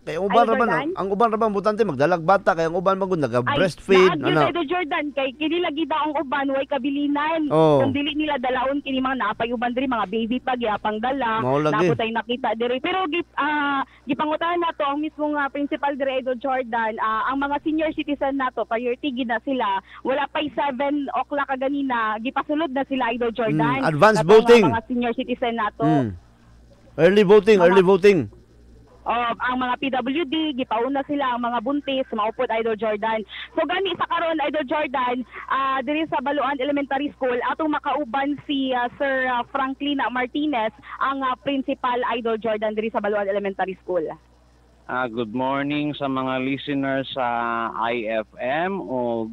Kaya ang uban ra bang butante magdalag bata kaya ang uban magud naga-breastfeed
Idol Jordan kay kini lagi daw ang uban way kabilinan kung dili nila dalaon kini mga naapay uban diri mga baby pa gyapang dala naputay nakita diri pero gipangutahan nato ang mismong principal diri Idol Jordan ang mga senior citizen nato priority gid na sila wala pay 7 o'clock kaganina gipasulod na sila Idol Jordan
advance voting
mga senior citizen nato
Early voting.
Ang mga PWD, gipauna sila ang mga buntis, maupod Idol Jordan. So gani sa karon Idol Jordan, diri sa Baluan Elementary School, atong makauban si Sir Franklin Martinez, ang principal Idol Jordan diri sa Baluan Elementary School.
Good morning sa mga listeners sa IFM o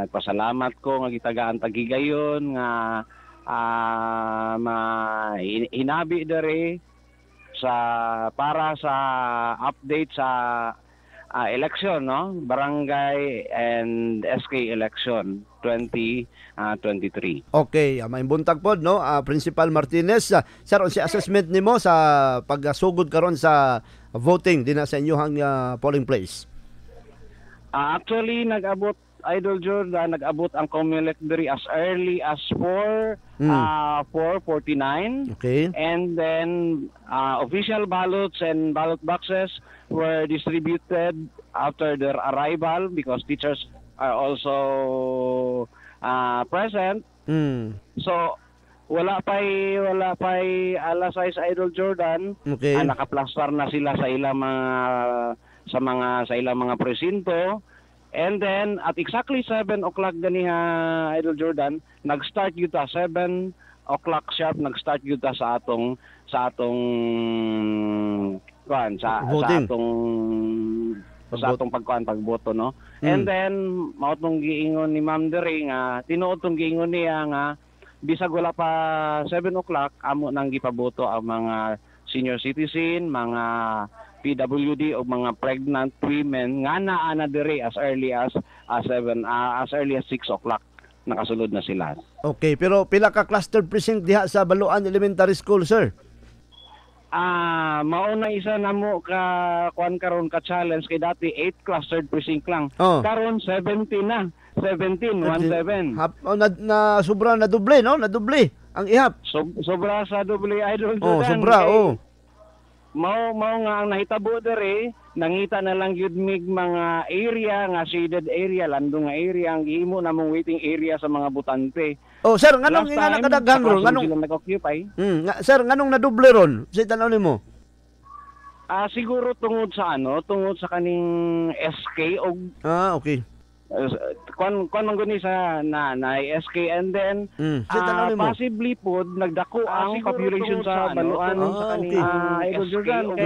nagpasalamat ko nga gitagaan tagigayon nga hinabi dere para sa update sa election, no? Barangay and SK election 2023.
Okay, maimbuntag pod, no? Principal Martinez, sir, si assessment nimo sa pagsugod karon sa voting dinha sa inyong polling place.
Actually, nag-abot Idol Jordan, nag-abot ang COMELEC diri as early as 4:49.
Okay.
And then official ballots and ballot boxes were distributed after their arrival because teachers are also present. So wala pay alas 6 Idol Jordan.
Okay.
Nakaplastar na sila sa ilang mga presinto. And then, at exactly 7 o'clock ganiha, Idol Jordan, nag-start yun ta, 7 o'clock sharp, nag-start yun ta sa atong pagboto, no? And then, mautong giingon ni Ma'am Dere nga, tinuod tong giingon niya nga, bisag wala pa 7 o'clock, amo nang gipaboto ang mga senior citizen, mga PWD o mga pregnant women nga naa diri as early as 6 o'clock nakasulod na sila.
Okay, pero pila ka cluster precinct diha sa Baluan Elementary School, sir?
Mauna isa namo ka kuan karon ka challenge kay dati 8 clustered precinct lang. Karon 17 na. 17.
Na sobra na doble, no? Na doble ang ihap.
Sobra sa doble Idol Jordan.
Sobra,
Mao nga ang nahitabo dere, nangita na lang gyud mig mga area nga shaded area, landong nga area ang gihimo namong waiting area sa mga butante.
Sir, nganong nga nakadaghan ron? Nganong
nag-occupy?
Sir, nganong nadoble ron? Sa tanaw nimo?
Siguro tungod sa kaning SK og
okay.
Kung gani sa na SK and then possibly po nagdako ang population sa Baluan sa kaning Idol Jordan.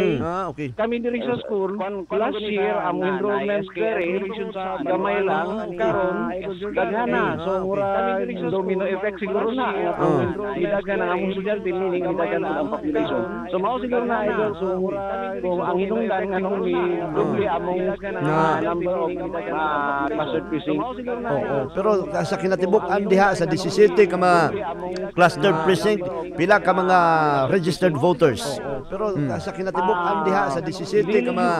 Okay.
Kami diri sa school last year ang enrollment dere gamay lang karon daghana. So mura domino effect siguro na idaghan ang among estudyante meaning idaghan ang population. So mao siguro na Idol so mura ang hinungdan nganong ni doble among number of
pero sa kinatibuk-an diha sa 17 ka mga clustered precinct, pila ka mga registered voters. Pero sa kinatibuk-an diha sa 17 ka mga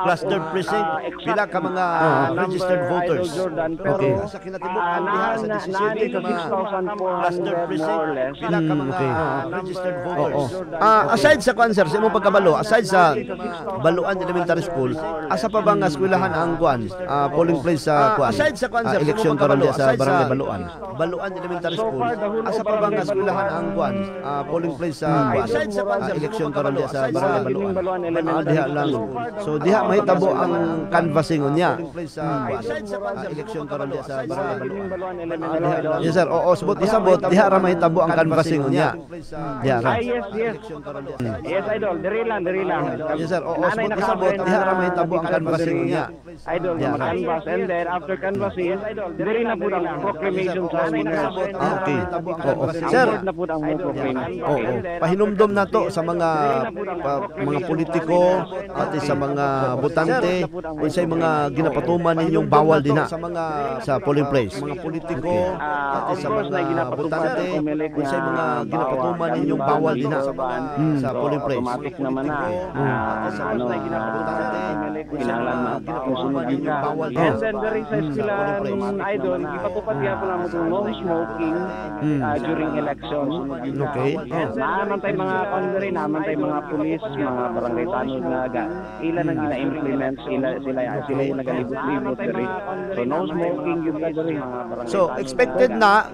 clustered precinct, pila ka mga registered voters. Okay. Sa kinatibuk-an diha sa 17 ka mga clustered precinct, pila ka mga registered voters. Aside sa cancer, sa imong pagkabalo, aside sa Baluan Elementary School, asa pa bang eskwelahan ang polling place sa aside sa eleksyon karon sa Barangay Baluan Elementary School, asa pa bang eskwelahan ang polling place sa aside sa eleksyon karon sa Barangay Baluan diha lang. So diha mahitabo ang canvassing unya. Aside sa eleksyon karon sa Barangay Baluan. Yes sir, subot diha ra mahitabo ang canvassing unya. Diha ra.
Yes Idol, diri lang.
Yes sir, subot diha ra mahitabo ang canvassing unya.
Idol, canvas and then after canvassing, diri na pud ang proclamation sa winners.
Okay. Sir,
na pud ang proclamation.
Pahinumdom nato sa mga politiko pati sa mga botante unsay mga ginapatuman ninyong bawal dinha sa polling place. Mga politiko pati sa mga botante unsay mga ginapatuman ninyong bawal dinha sa polling place.
Automatic naman na kinahanglan na sunod ninyong bawal. And then dari sa eskwela idol, ipatupad gyapon namo itong no smoking during election.
Okay.
Naman tayo mga kondere, naman tayo mga pulis, mga barangay tanod na ila nang gina-implement, sila yung nagalibot-libot diri. So no smoking yung diri mga barangay.
So expected na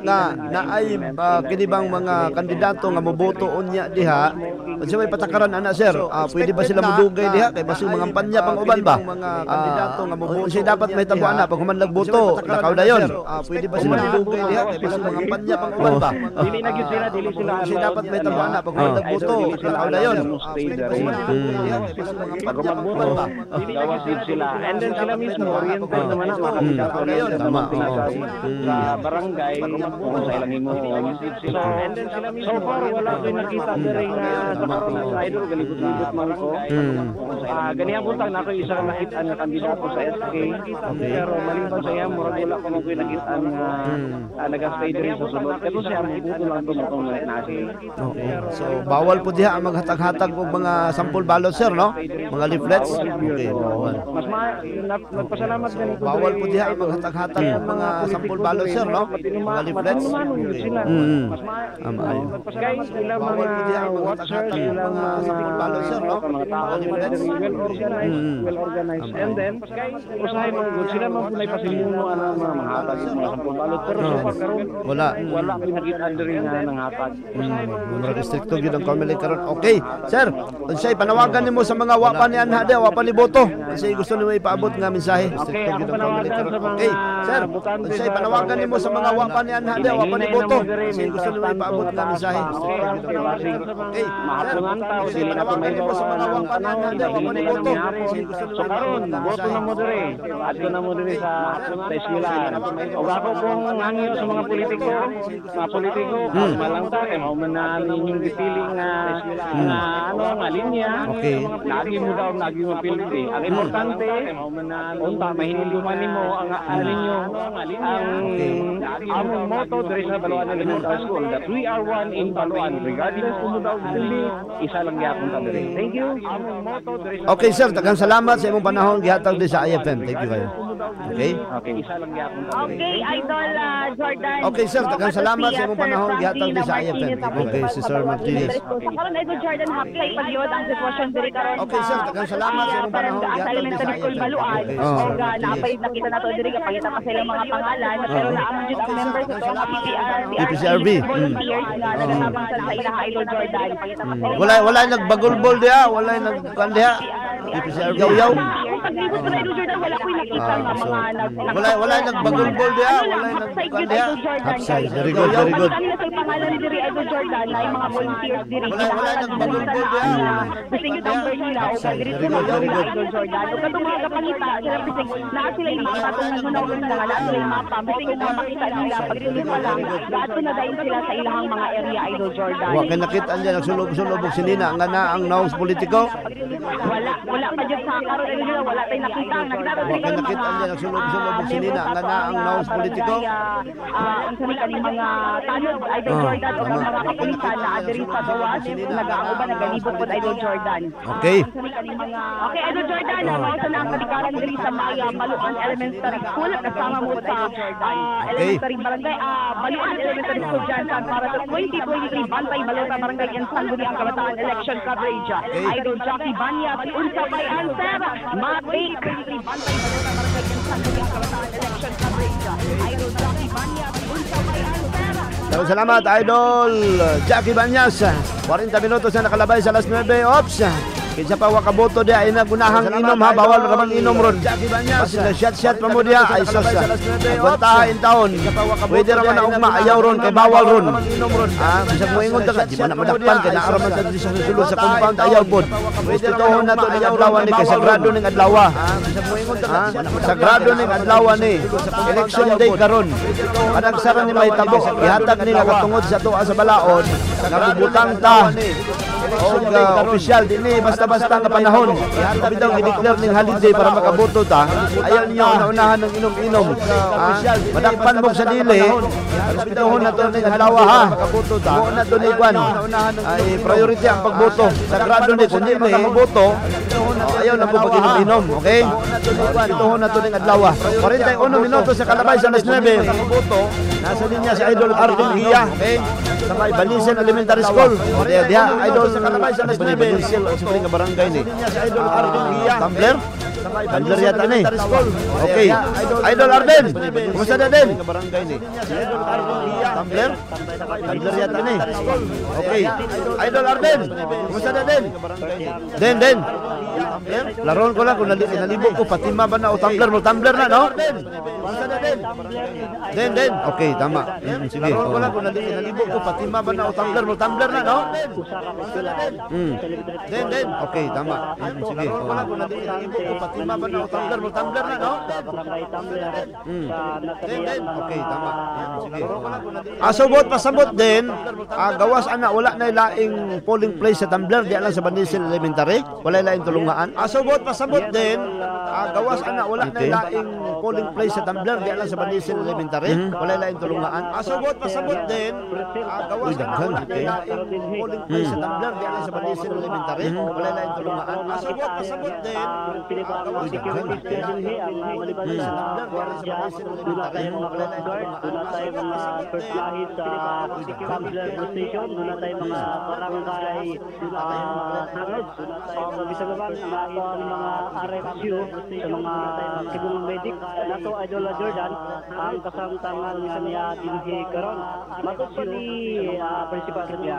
ay kini bang mga kandidato nga moboto unya diha. Unsa may patakaran ana sir? Pwede ba sila modugay diha kay basig mga kampanya pang uban ba? Kandidato nga moboto siya dapat may tabuan na pag humanlag boto, lakaw dayon. Pwede ba sila modugay diha kay basig mga kampanya pang uban ba?
Dili na gyud sila, dili sila.
Siya dapat may tabuan na pag humanlag boto, lakaw dayon.
Pag magboto ba? Dili na gyud sila. And then sila mismo oriented naman na mga kandidato sa barangay kung sa ilang himuon. So far wala ko'y nakita diri nga sa karon sa idol galibot-libot man ko. Ganiya buntag na ako'y isa nakita nga kandidato sa SK. Pero maliban sa iya murag wala ko man ko'y nakita nga nag-stay diri sa sulod. Pero siya buto lang to mo nasi.
So bawal po diha ang maghatag-hatag og mga sample ballot sir no? Mga leaflets. Okay, bawal.
Mas nagpasalamat din ko.
Bawal po diha ang maghatag-hatag og mga sample ballot sir no? Mga leaflets.
Guys, sila mga watchers, sila mga sample ballot sir no? Mga tao well organized. And then, usahay mga good sila mga punay pasimuno ang mga mahatag mga sample ballot. Pero so far karon wala ko'y nakita diri nga nanghatag.
Mga distrito gyud ang Comelec karon. Okay, sir, unsay panawagan nimo sa mga wa pa ni anha de, wa pa ni boto? Unsay gusto nimo ipaabot nga mensahe? Distrito gyud ang Comelec karon. Okay, sir, unsay panawagan nimo sa mga wa pa ni anha de, wa pa ni boto? Unsay gusto nimo ipaabot nga mensahe? Okay,
mahapungan tao sila na may bawa sa mga wa pa ni anha de, wa pa ni boto? So karon, boto na mo diri. Adto na mo diri sa eskwelahan. Og ako kung hangyo sa mga politiko, malang ta kay mao man na ninyong dipili nga linya.
Okay.
Lagi mo daw mapildi. Ang importante, unta mahinuluman nimo ang ninyo ang motto diri sa Baluan Elementary School that we are one in Baluan regardless kung daw dili isa lang gyapon ta diri. Thank you. Ang motto diri sa
Okay sir, daghang salamat sa imong panahon gihatag di sa IFM. Thank you kayo. Okay?
Okay, isa lang gyapon ta diri.
Okay, Idol Jordan.
Okay sir, daghang salamat sa imong panahon gihatag di sa IFM. Okay, si Sir Martinez.
Karon Idol Jordan hapay pagyod ang sitwasyon diri karon.
Okay sir, daghang salamat sa imong panahon gihatag di sa
Elementary School
IFM.
Baluan. Og napalit nakita nato diri kapangita pa sila mga pangalan pero naamon jud ang members sa mga
PPCRB.
Volunteers nga nagatabang sa ilang Idol Jordan.
Wala nagbagulbol diha, wala nagkandiha. PPCRB yaw.
Paglibot ko na Idol Jordan wala ko'y nakita nga mga
wala nagbagulbol diha, wala nagkandiha. Upside, very good, very good.
Kanila sa pangalan diri Idol Jordan na yung mga volunteers diri.
Wala nagbagulbol diha.
Bising yung number nila o diri tumawag na Idol Jordan. O katong mga kapangita, sila bising naa sila yung mga patong nagmunaw ng nga naa sila yung mapa. Bising yung makita nila pagtuloy pa lang. Gato na dayon sila sa ilahang mga area Idol Jordan.
Wa kay nakita niya nagsulog-sulog og sinina nga na ang naos politiko.
Wala pa jud sa karon Idol Jordan, wala tay nakita ang nagdaro
Wa kay nakita niya nagsulog-sulog og sinina nga na ang naos politiko.
Ang kaning mga tanod Idol Jordan o mga kapulisan na adiri sa bawas nag-auban nagalibot pod Idol Jordan.
Okay.
Okay Idol Jordan, mao sa nang kadikaran diri sa Maya Baluan Elementary School kasama mo sa elementary barangay Baluan Elementary School dyan para sa 2023 Bantay Balota Barangay and Sangguni ang kabataan election coverage. Idol Jackie Banyas, unsa may answer? Matik. Bantay Balota Barangay and Sangguni ang kabataan election coverage. Idol Jackie Banyas, unsa may answer?
Salamat Idol Jackie Banyas. 40 minutos na nakalabay sa alas 9. Ops. Kinsa pa wa kaboto dia ay nagunahang inom ha, bawal ra bang inom ron. Kasi na shot pa mo dia ay sos. Bantaha in taon. Pwede ra man na ugma ayaw ron kay bawal ron. Bisag mo ingon ta di man na madakpan kay naa ra man sa sulod sa compound ayaw pod. Pwede tohon nato ni adlaw ni kay sagrado ning adlaw. Bisag mo ingon ta sagrado ning adlaw ni. Election day karon. Kanang sara ni may tabo ihatag nila katungod sa tuwa sa balaod. Nagubutang ta. Og official dinhi basta-basta nga panahon. Ihatag bitaw gi-declare ning holiday para makaboto ta. Ayaw ninyo naunahan ng inom-inom. Madakpan mo sa dili. Bitaw na to ning adlaw ha. Makaboto ta. Mo na to ni kwan. Ay priority ang pagboto. Sagrado ni kun di makaboto. Ayaw na po pag-inom, okay? Ituhon na ito ng adlaw. 41 minutos sa kalabay sa alas 9. Nasa linya si Idol Arden Hiya, okay? Sa may Balisan Elementary School. Diha, Idol sa kalabay sa alas 9. Balisan, sa mga barangay ni. Si Idol Arden Hiya. Tumbler? Tumbler yata ni. Okay. Idol Arden, kumusta na din? Tumbler? Tumbler yata ni. Okay. Idol Arden, kumusta na din? Den. Laron ko lang kung nalibog ko, Fatima ba na o Tumbler mo? Tumbler na, no? Den. Okay, tama. Sige. Laron ko lang kung nalibog ko, Fatima ba na o Tumbler mo? Tumbler na, no? Den. Okay, tama. Sige. Laron ko lang kung nalibog ko, Fatima ba na o Tumbler mo? Tumbler na, no? Den. Okay, tama. Sige. Asubot, pasabot din. Gawas ana, wala na ilaing polling place sa Tumbler, di alam sa Banisil Elementary. Wala ilaing tulungaan. Asubot, pasabot din. Gawas ana, wala na ilaing polling place sa Tumbler, di alam sa Banisil Elementary. Wala ilaing tulungaan. Asubot, pasabot din. Gawas ana, wala na ilaing polling place sa Tumbler, di alam sa Banisil Elementary. Wala ilaing tulungaan. Asubot, pasabot din. Gawas ana, wala na ilaing polling place sa Tumbler, di alam sa Banisil Elementary. Wala ilaing tulungaan.
First lahis sa Tumbler Station, doon na tayo mga barangay hangad. Bisa naman ang mga RFU sa mga Kibong Medic. Nato Idol Jordan, ang kasamtangan niya dinhi karon. Mato ni principal niya,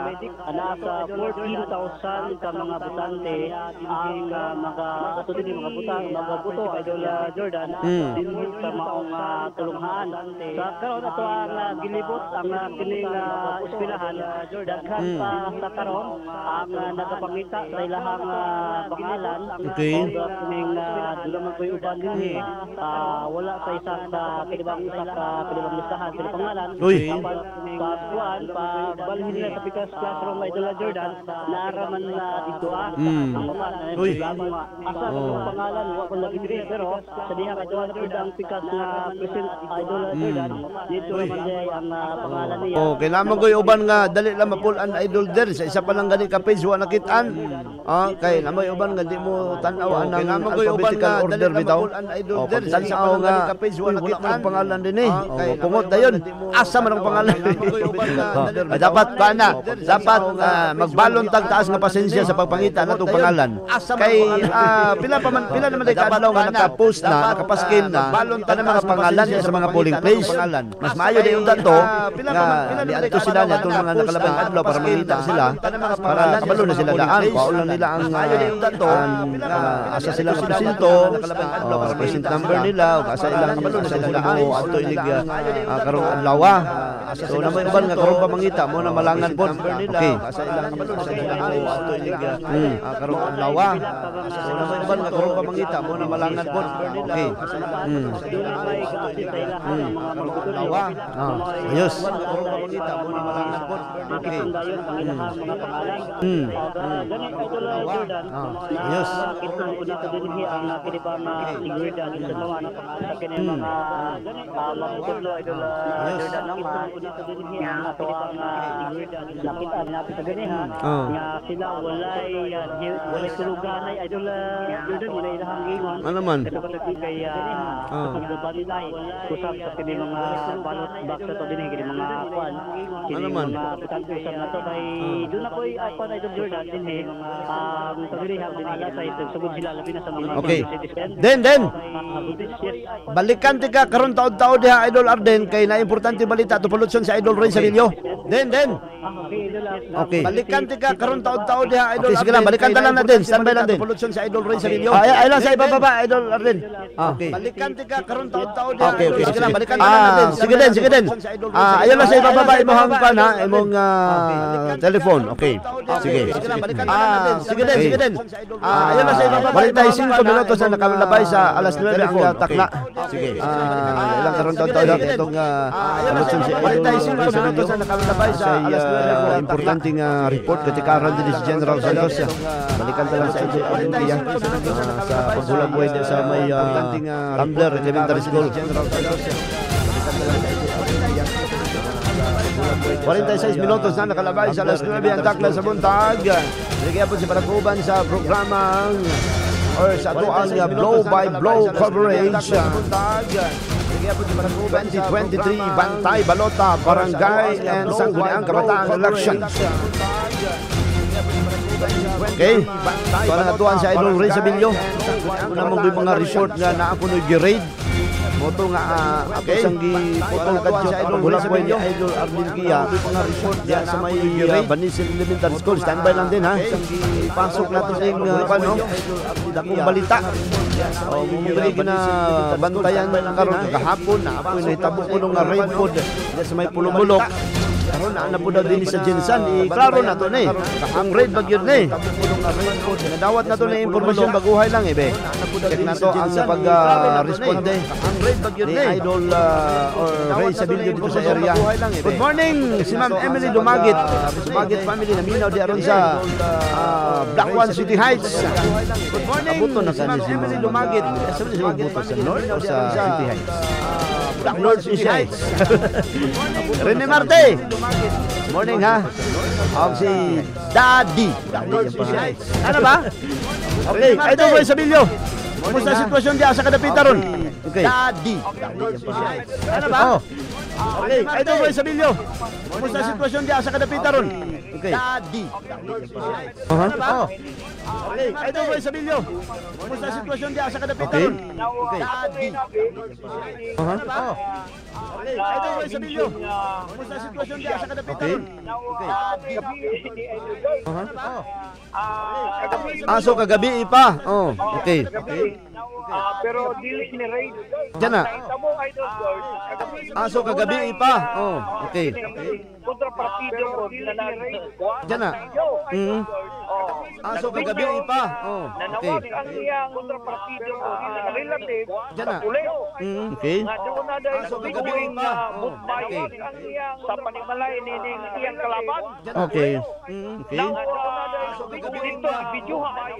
nasa 14,000 ka mga butante ang mga buto Idol Jordan dinhi sa maong tulunghaan. Sa karon ato ang gilibot ang kining eskwelahan daghan pa sa karon ang nagapangita sa ilahang pangalan.
Okay.
Kining dula man koy uban dinhi wala sa isa sa kilibang listahan sa pangalan. Sa kuan pa balhin nila sa pikas classroom Idol Jordan naaraman na dito ang uban asa ang pangalan wa ko lagi diri pero sa diha Idol Jordan pikas na present Idol Jordan dito man ang pangalan niya.
Kailangan ko yung uban nga dali lang mapulan Idol der sa isa pa lang gani ka page wa nakitaan. Kay naman yung uban nga di mo tan-aw ang alphabetical order bitaw. Idol der sa isa pa lang gani ka page wa nakitaan pangalan din eh. Pungot dayon. Asa man ang pangalan. Dapat kana, dapat magbalon tag taas nga pasensya sa pagpangita natong pangalan. Kay pila naman day kadlaw nga naka-post na, nakapaskil na kana mga pangalan sa mga polling place. Mas maayo dayon dato nga niadto sila natong mga nakalabang adlaw para makita sila para kabalo na sila daan paulan nila ang asa sila nga presinto present number nila ug asa ilang kabalo na sila daan adto inig karong adlaw so naman uban nga karon pa mangita mo na malangan pod okay asa ilang kabalo na sila daan adto inig karong adlaw so naman uban nga karon pa mangita mo na malangan pod okay ayos kita mo na malangan pod okay
dayon ang ilahang mga pangalan gani Idol Jordan ayos kitang ko dito dinhi ang kilibang seguridad sa mga sa kini mga magtudlo Idol Jordan naman ko dito dinhi ang ato ang seguridad nakita natin sa ganihan nga sila walay tuluganay Idol Jordan wala ilahang ingon
ano man
kay pagdubaliday kusap sa kini mga balot box to dinhi kini mga kwan kini mga butante sa nato kay doon na koy kwan Idol Jordan dinhi ang pagdirihan din ala sa ito sugod sila labi na sa mga
okay den balikan ti ka karon taod-taod diha Idol Arden kay na importante balita to pollution sa Idol Ray Sarillo den okay balikan ti ka karon taod-taod diha Idol Arden sige lang balikan ta lang natin standby lang din pollution sa Idol Ray Sarillo ay lang sa ibababa Idol Arden okay balikan ti ka karon taod-taod diha okay sige lang balikan ta lang natin sige den ayon lang sa ibababa imong kan ha imong telephone okay sige sige den ayon lang sa ibababa 45 minutos na nakalabay sa alas 9 ang takla sige ilang karon taod-taod itong pollution sa Idol Ray Sarillo na nakalabay sa alas 9 importanteng report katikaran din si General Santos balikan ta lang sa Idol Arden sa pagbulag pwede sa may Tumbler Elementary School General Santos 46 minutos na nakalabay sa alas 9 ang takla sa buntag. Nagyapon si Parakuban sa programang or sa atuang blow-by-blow coverage 2023 Bantay Balota Barangay and Sangguniang Kabataan Election. Okay, parang atuan si Idol Ray Sabilio. Una mong mga report nga na ako nag-raid. Moto nga ako sang giputol kadyo sa Idol Ray Sabilio. Idol Arvin Kia. Mga report diya sa may Banis Elementary School. Standby lang din ha. Pasok natin yung dakong balita. Mumuli na bantayan karon kahapon na apoy nahitabo ko nung raid pod sa may Pulumulok. Karon na po daw din sa Jinsan, klaro na to ni. Ang raid bagyod ni. Nadawat na to na impormasyon baguhay lang be. Check na to ang pag-responde. Ang raid bagyod ni Idol or Ray Sabilio dito sa area. Good morning si Ma'am Emily Dumagit. Dumagit family na minaw di aron sa Black One City Heights. Good morning si Ma'am Emily Dumagit. Sa buto sa North o sa City Heights. Black Lord City Heights. Rene Marte. Morning ha. Ako si Daddy. Ano ba? Okay, Idol Ray Sabilio. Kumusta ang sitwasyon diya sa Kadapita ron? Okay. Daddy. Ano ba? Okay, Idol Ray Sabilio. Kumusta ang sitwasyon diya sa Kadapita ron? Okay. Daddy. Ano ba? Okay, Idol Ray Sabilio. Kumusta ang sitwasyon diya sa Kadapita ron? Okay. Daddy. Ano ba? Okay, Idol Ray Sabilio. Kumusta ang sitwasyon diya sa Kadapita ron? Okay. Aso kagabi pa. Oh, okay.
Pero dili ni Ray.
Diyan na. Aso kagabi pa. Oh, okay.
Kontra partido ko dili ni Ray.
Diyan na. Aso kagabi pa. Oh, okay.
Ang iyang kontra partido ko relative.
Diyan na. Okay.
Aso kagabi pa. Okay. Ang iyang sa panimalay ni iyang kalaban.
Okay. Okay.
Dito video ha.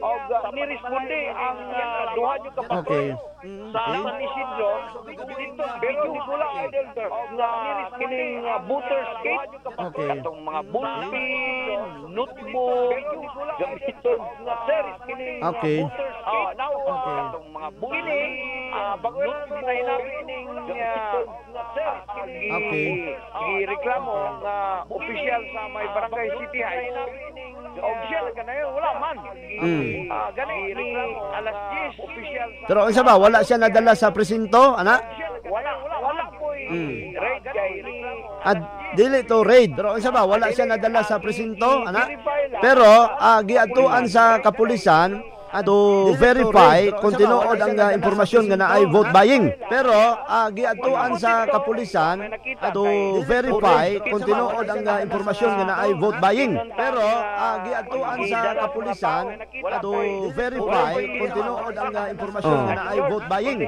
Og ni-responde ang duha nyo kapatid.
Okay.
Sa San Isidro, dito video wala idol sir. Na kining booter skate, katong mga ballpen, notebook, gamiton nga sir kining booter skate. Now katong mga ballpen, bago na inabining
okay.
Gireklamo nga opisyal sa may Barangay City Heights. Opisyal ka na yun, wala man. Gani, alas 10, opisyal.
Pero isa ba, wala siya nadala sa presinto, ana?
Wala po raid kay
At dili to raid. Pero isa ba, wala siya nadala sa presinto, ana? Pero giadtuan sa kapulisan to verify kung tinuod ang impormasyon nga naay vote buying. Pero giadtuan sa kapulisan to verify kung tinuod ang impormasyon nga naay vote buying. Pero giadtuan sa kapulisan to verify kung tinuod ang impormasyon nga naay vote buying.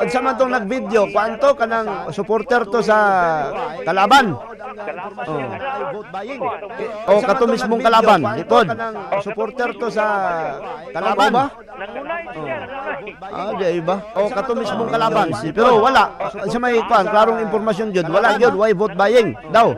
At sa man tong nagvideo, kwanto kanang supporter to sa kalaban. Vote buying. O kato mismong kalaban, likod. Supporter to sa kalaban ba? Di ba? O kato mismong kalaban. Pero wala. Sa may klarong impormasyon jud, wala jud why vote buying daw.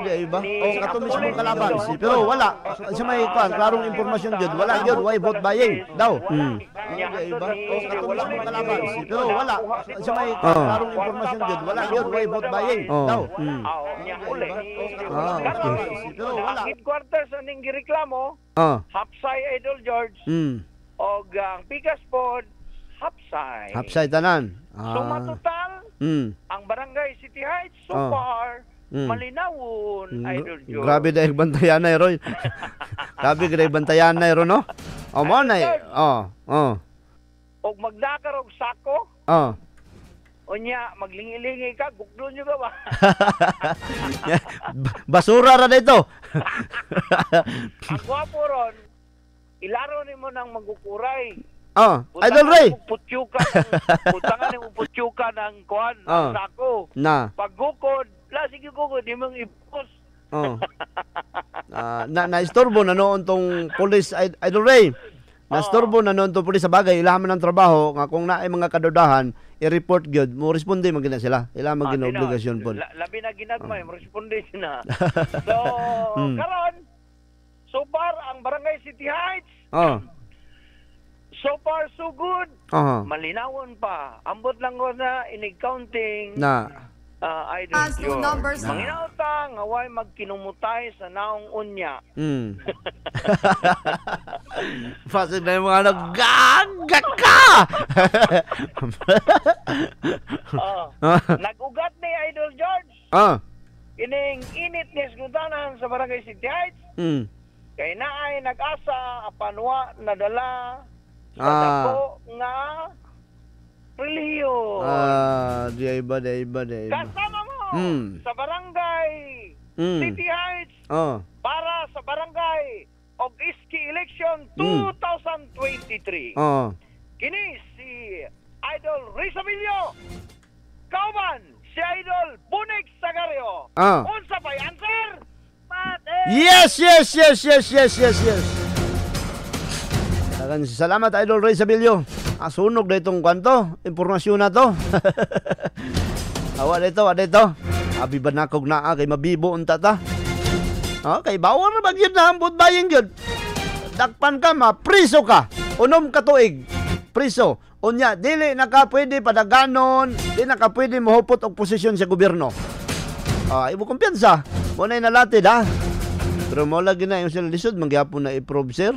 Di ba? O kato mismong kalaban. Pero wala. Sa may klarong impormasyon jud, wala jud why vote buying daw. Di ba? O kato mismong kalaban. Pero wala. Sa may klarong impormasyon jud, wala jud why vote buying daw.
Pero wala. Headquarters aning gireklamo. Hapsay Idol George. Og ang Pikas Pod Hapsay.
Hapsay tanan.
Suma total ang Barangay City Heights so far malinawon Idol George.
Grabe dahil bantayan na Roy. Grabe dahil bantayan na Roy no. Mo na.
Og magdakar og sako. Unya, maglingi-lingi ka, guklo nyo ka ba?
Basura ra dito.
Ang gwapo ron, ilaro ni mo nang magukuray.
Idol Ray.
Putangan ni mo putyuka ng kuhan, ang sako. Paggukod, sige gukod, di mong ipos.
Na-istorbo na noon tong police, Idol Ray. Nastorbo na noon to pulis sa bagay, ilaman ng trabaho nga kung naay mga kadudahan, i-report gyud mo responde man gina sila. Ila mag gina-obligasyon po.
Labi na ginagmay, mo responde sila. So, karon so far ang Barangay City Heights So far, so good. Malinawon pa. Ambot lang ko na inig-counting
Na.
Idol George. Manginauta, ngaway magkinumutay sa naong unya.
Fasig na yung mga naggaga ka!
Nag-ugat ni Idol George. Ining init ni Esgutanan sa Barangay City Heights. Kay naay nag-asa apanwa nadala ko nga relihiyon.
Di iba.
Kasama mo sa Barangay City Heights para sa Barangay og Iski Election 2023. Kini si Idol Rizabilio. Kauban si Idol Bunik Sagario. Unsa pa'y answer?
Yes. Salamat Idol Ray Sabilio. Sunog na itong kwanto. Impormasyon na to. Awa dito. Abi ba nakog na kay mabibo unta ta? Kay bawal na bagyod na ambot bayang yun. Dakpan ka, mapriso ka. Unom ka tuig. Priso. Unya, dili na ka pwede padaganon. Dili na ka pwede mahupot og posisyon sa gobyerno. Ibo kumpiyansa. Muna yung nalatid ha. Pero mo lagi na yung sila lisod. Mangyapon na i-prove sir.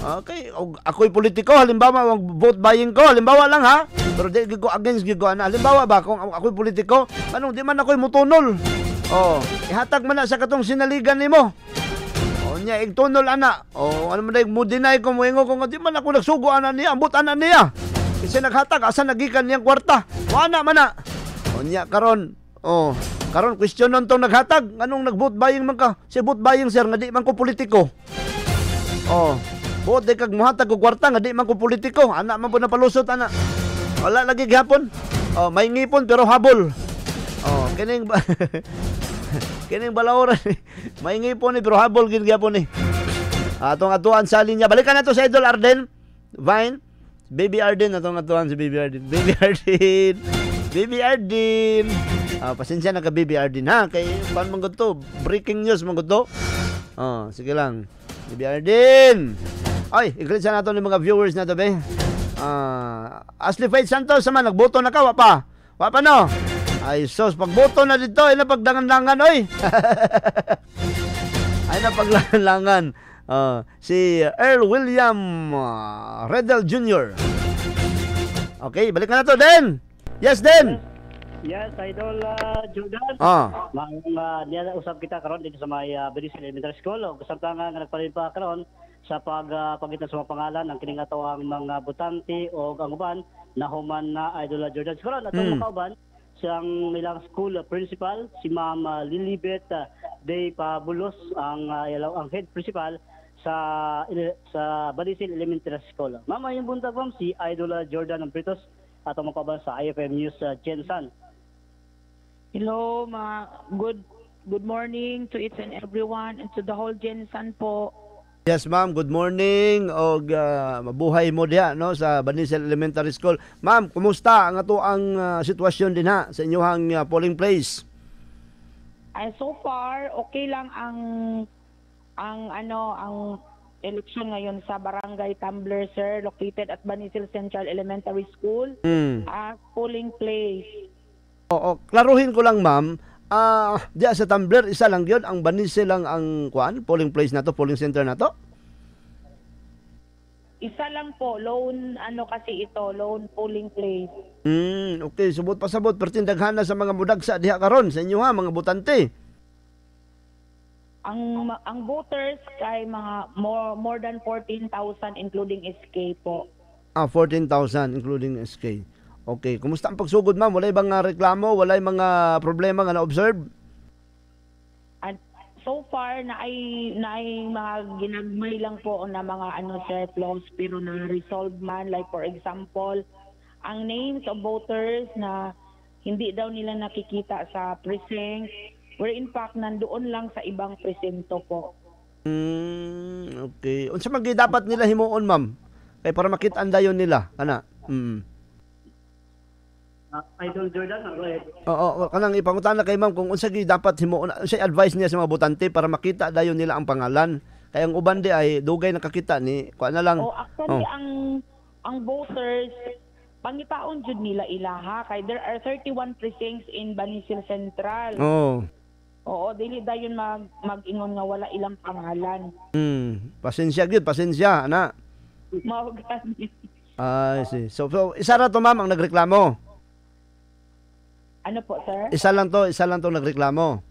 Okay, ako'y politiko, halimbawa vote buying ko, halimbawa lang ha. Pero di ko against gigo ana. Halimbawa ba kung ako'y politiko, anong di man ako'y mutunol. Ihatag man na sa katong sinaligan nimo. Nya igtunol ana. Ano man day mo deny ko mo ingo kung di man ako nagsugo ana niya, ambot ana niya. Kasi naghatag asa nagikan niyang kwarta. Wala man na. Nya karon, karon questionon tong naghatag, anong nag-vote buying man ka? Si vote buying sir nga di man ko politiko. Buot di kag muhatag ko kwarta nga di man ko politiko. Anak man po na palusot ana. Wala lagi gihapon. May ngipon pero habol. Kining kining balawran. May ngipon ni pero habol gid gihapon ni. Atong atuan sa linya. Balikan nato sa Idol Arden. Vine. Baby Arden atong atuan si Baby Arden. Baby Arden. Pasensya na ka Baby Arden ha. Kay pan man gud to. Breaking news man gud to. Sige lang. Baby Arden. Ay, i-greet sa nato ng mga viewers na to, be. Ashley Faith Santos naman, nagboto na ka, wapa no? Ay, sos, pagboto na dito, ay napagdangan-dangan, oy. Ay, napagdangan-dangan. Si Earl William Redel Jr. Okay, balik na to, Den. Yes, Den.
Yes, Idol Jordan. Niya usap kita karon dito sa may Benicio Elementary School. O kasama nga nagpalit pa karon sa pagitan sa mga pangalan ng kining atawang mga butante o ang uban na human na Idol Jordan. Siguro atong makauban siyang ilang school principal si Ma'am Lilibet De Pabulos ang head principal sa Benicio Elementary School. Mama yung buntag ma'am si Idol Jordan Ambritos atong makauban sa IFM News Jensen.
Hello, good morning to each and everyone and to the whole Jensen po.
Yes, ma'am. Good morning. Og mabuhay mo diha no sa Benicio Elementary School. Ma'am, kumusta ang ato ang sitwasyon din ha sa inyong polling place?
So far, okay lang ang election ngayon sa Barangay Tumbler, sir, located at Benicio Central Elementary School. Polling place.
Klaruhin ko lang, ma'am. Diya sa Tumbler, isa lang yun. Ang Benicio lang ang polling place na to, polling center na to?
Isa lang po. Lone polling place.
Okay, subot pasabot. Pertindaghan na sa mga mudagsa diha karon sa inyo ha, mga butante.
Ang voters kay mga more than 14,000 including SK po.
14,000 including SK. Okay, kumusta ang pagsugod, ma'am? Walay bang reklamo? Walay mga problema nga na-observe?
So far, na ay mga ginagmay lang po na mga surplus pero na-resolve man. Like for example, ang names of voters na hindi daw nila nakikita sa precinct were in fact nandoon lang sa ibang presinto po.
Okay. Unsa man gyud dapat nila himuon, ma'am? Kay para makit-an dayon nila, ana.
Idol Jordan,
kanang ipangutan na kay ma'am kung unsa gyud dapat himuon, unsa advice niya sa mga botante para makita dayon nila ang pangalan Kaya ang uban di ay dugay nakakita ni kuha na lang.
Actually ang voters pangitaon jud nila ilaha kay there are 31 precincts in Banisil Central. Oo, dili dayon mag-ingon nga wala ilang pangalan.
Pasensya gyud, pasensya ana.
Mao gani.
Ay, see. So isa ra to ma'am ang nagreklamo.
Ano po, sir?
Isa lang to nagreklamo.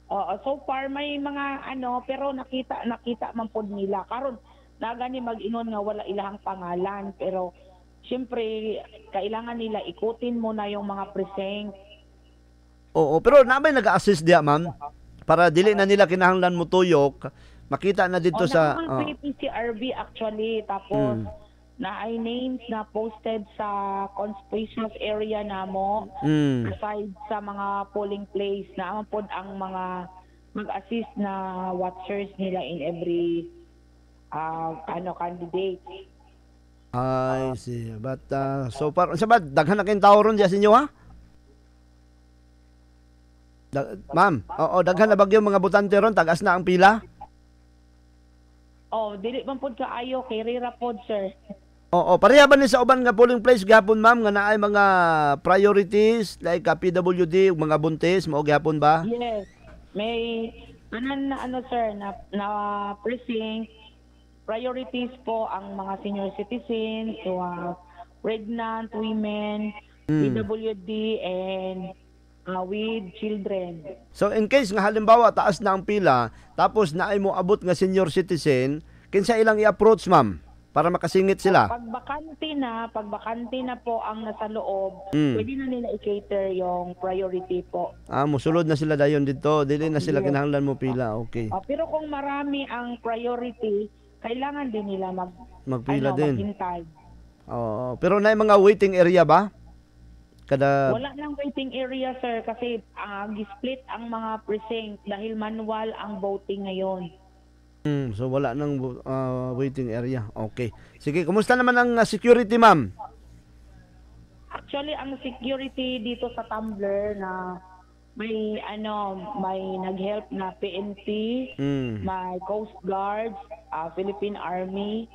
Oo, so far may mga pero nakita man pod nila karon nagani mag-ingon nga wala ilahang pangalan pero syempre kailangan nila ikutin muna yung mga precinct.
Oo, pero namay nag-assist diya ma'am para dili na nila kinahanglan mo tuyok, makita na dito sa
PCRB actually tapos na ay names na posted sa conspicuous area namo aside sa mga polling place na pod ang mga mag-assist na watchers nila in every candidate.
I see. But so far sa daghan na kayong tao ron diya sa inyo ha? Ma'am, daghan na bagyo mga botante ron, tagas na ang pila?
Dili man pod kaayo kay rira pod, sir.
Pareha ba ni sa uban nga polling place gihapon ma'am nga naay mga priorities like PWD ug mga buntis mao gihapon ba?
Yes. May tanan na sir na precinct priorities po ang mga senior citizens, so pregnant women, PWD and with children. So
in case nga halimbawa taas na ang pila tapos naay mo abot nga senior citizen, kinsa ilang i-approach ma'am? Para makasingit sila.
Pag bakante na po ang nasa loob, pwede na nila i-cater yung priority po.
Musulod na sila dayon dito, dili na sila kinahanglan mo pila. Okay.
Pero kung marami ang priority, kailangan din nila
magpila din.
Maghintay.
Pero na mga waiting area ba?
Wala nang waiting area, sir, kasi gi-split ang mga precinct dahil manual ang voting ngayon.
So wala nang waiting area. Okay. Sige, kumusta naman ang security, ma'am?
Actually, ang security dito sa Tumbler na may nag-help na PNP, may Coast Guards, Philippine Army.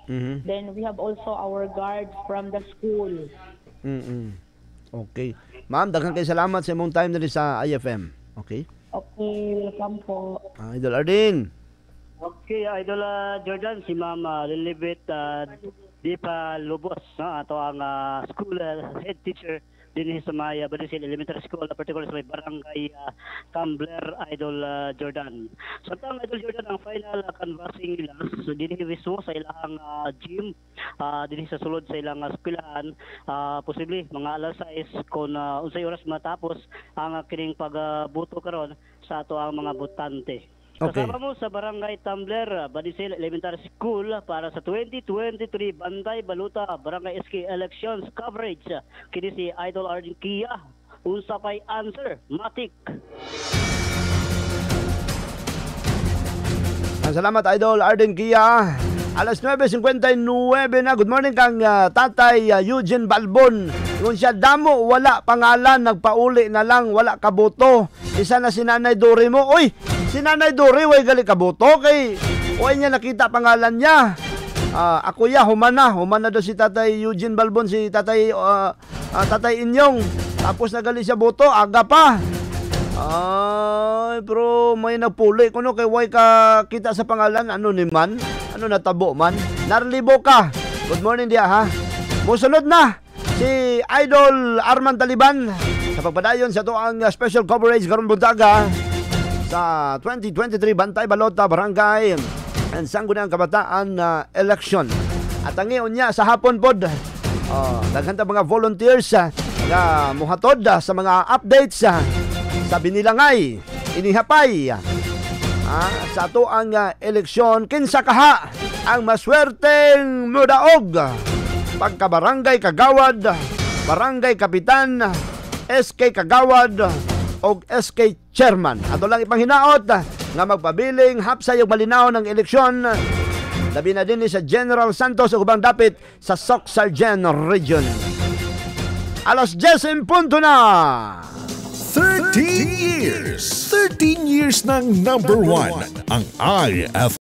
Then we have also our guards from the school.
Okay. Ma'am, daghang kay salamat sa imong time diri sa IFM. Okay?
Okay, welcome po.
Idol Ardin.
Okay, Idol Jordan, si Ma'am Lilibet Dipa Lubos, ato ang school head teacher din sa may Banisil Elementary School, particularly sa may barangay Tumbler, Idol Jordan. So ang Idol Jordan ang final canvassing nila, so din mismo sa ilang gym, din sa sulod sa ilang eskwelahan, posible mga alas 6 kung unsay oras matapos ang kining pagbuto karon sa ato ang mga botante.
Okay.
Kasama mo sa Barangay Tumbler, Banisil Elementary School para sa 2023 Bantay Baluta Barangay SK Elections Coverage. Kini si Idol Ardin Kia. Unsa pay answer? Matik.
Salamat Idol Arden Kia. Alas 9:59 na. Good morning kang Tatay Eugene Balbon. Kung siya damo wala pangalan, nagpauli na lang, wala kaboto. Isa na si Nanay Dori mo. Uy, si Nanay Dori way gali kaboto kay way niya nakita pangalan niya. Ako humana daw si Tatay Eugene Balbon, si Tatay Inyong. Tapos nagali siya boto, aga pa. Ay, pero may nagpuli kuno kay way ka kita sa pangalan, ano ni man? Ano natabo man? Narlibo ka. Good morning dia ha. Musunod na si Idol Arman Taliban sa pagpadayon sa tuang special coverage karon buntaga sa 2023 Bantay Balota Barangay and Sangguniang Kabataan election. At ang iyon niya sa hapon pod, daghan ta mga volunteers na muhatod sa mga updates sa binilangay, inihapay sa ato ang eleksyon. Kinsa kaha ang maswerteng mudaog pagka-barangay kagawad, barangay kapitan, SK kagawad o SK chairman. Ato lang ipanghinaot nga magpabiling hapsay og malinaw ng eleksyon. Labi na din sa General Santos ug ubang dapit sa Soc-Sargen Region. Alas 10 punto na.
13 years ng number 1 ang IFM.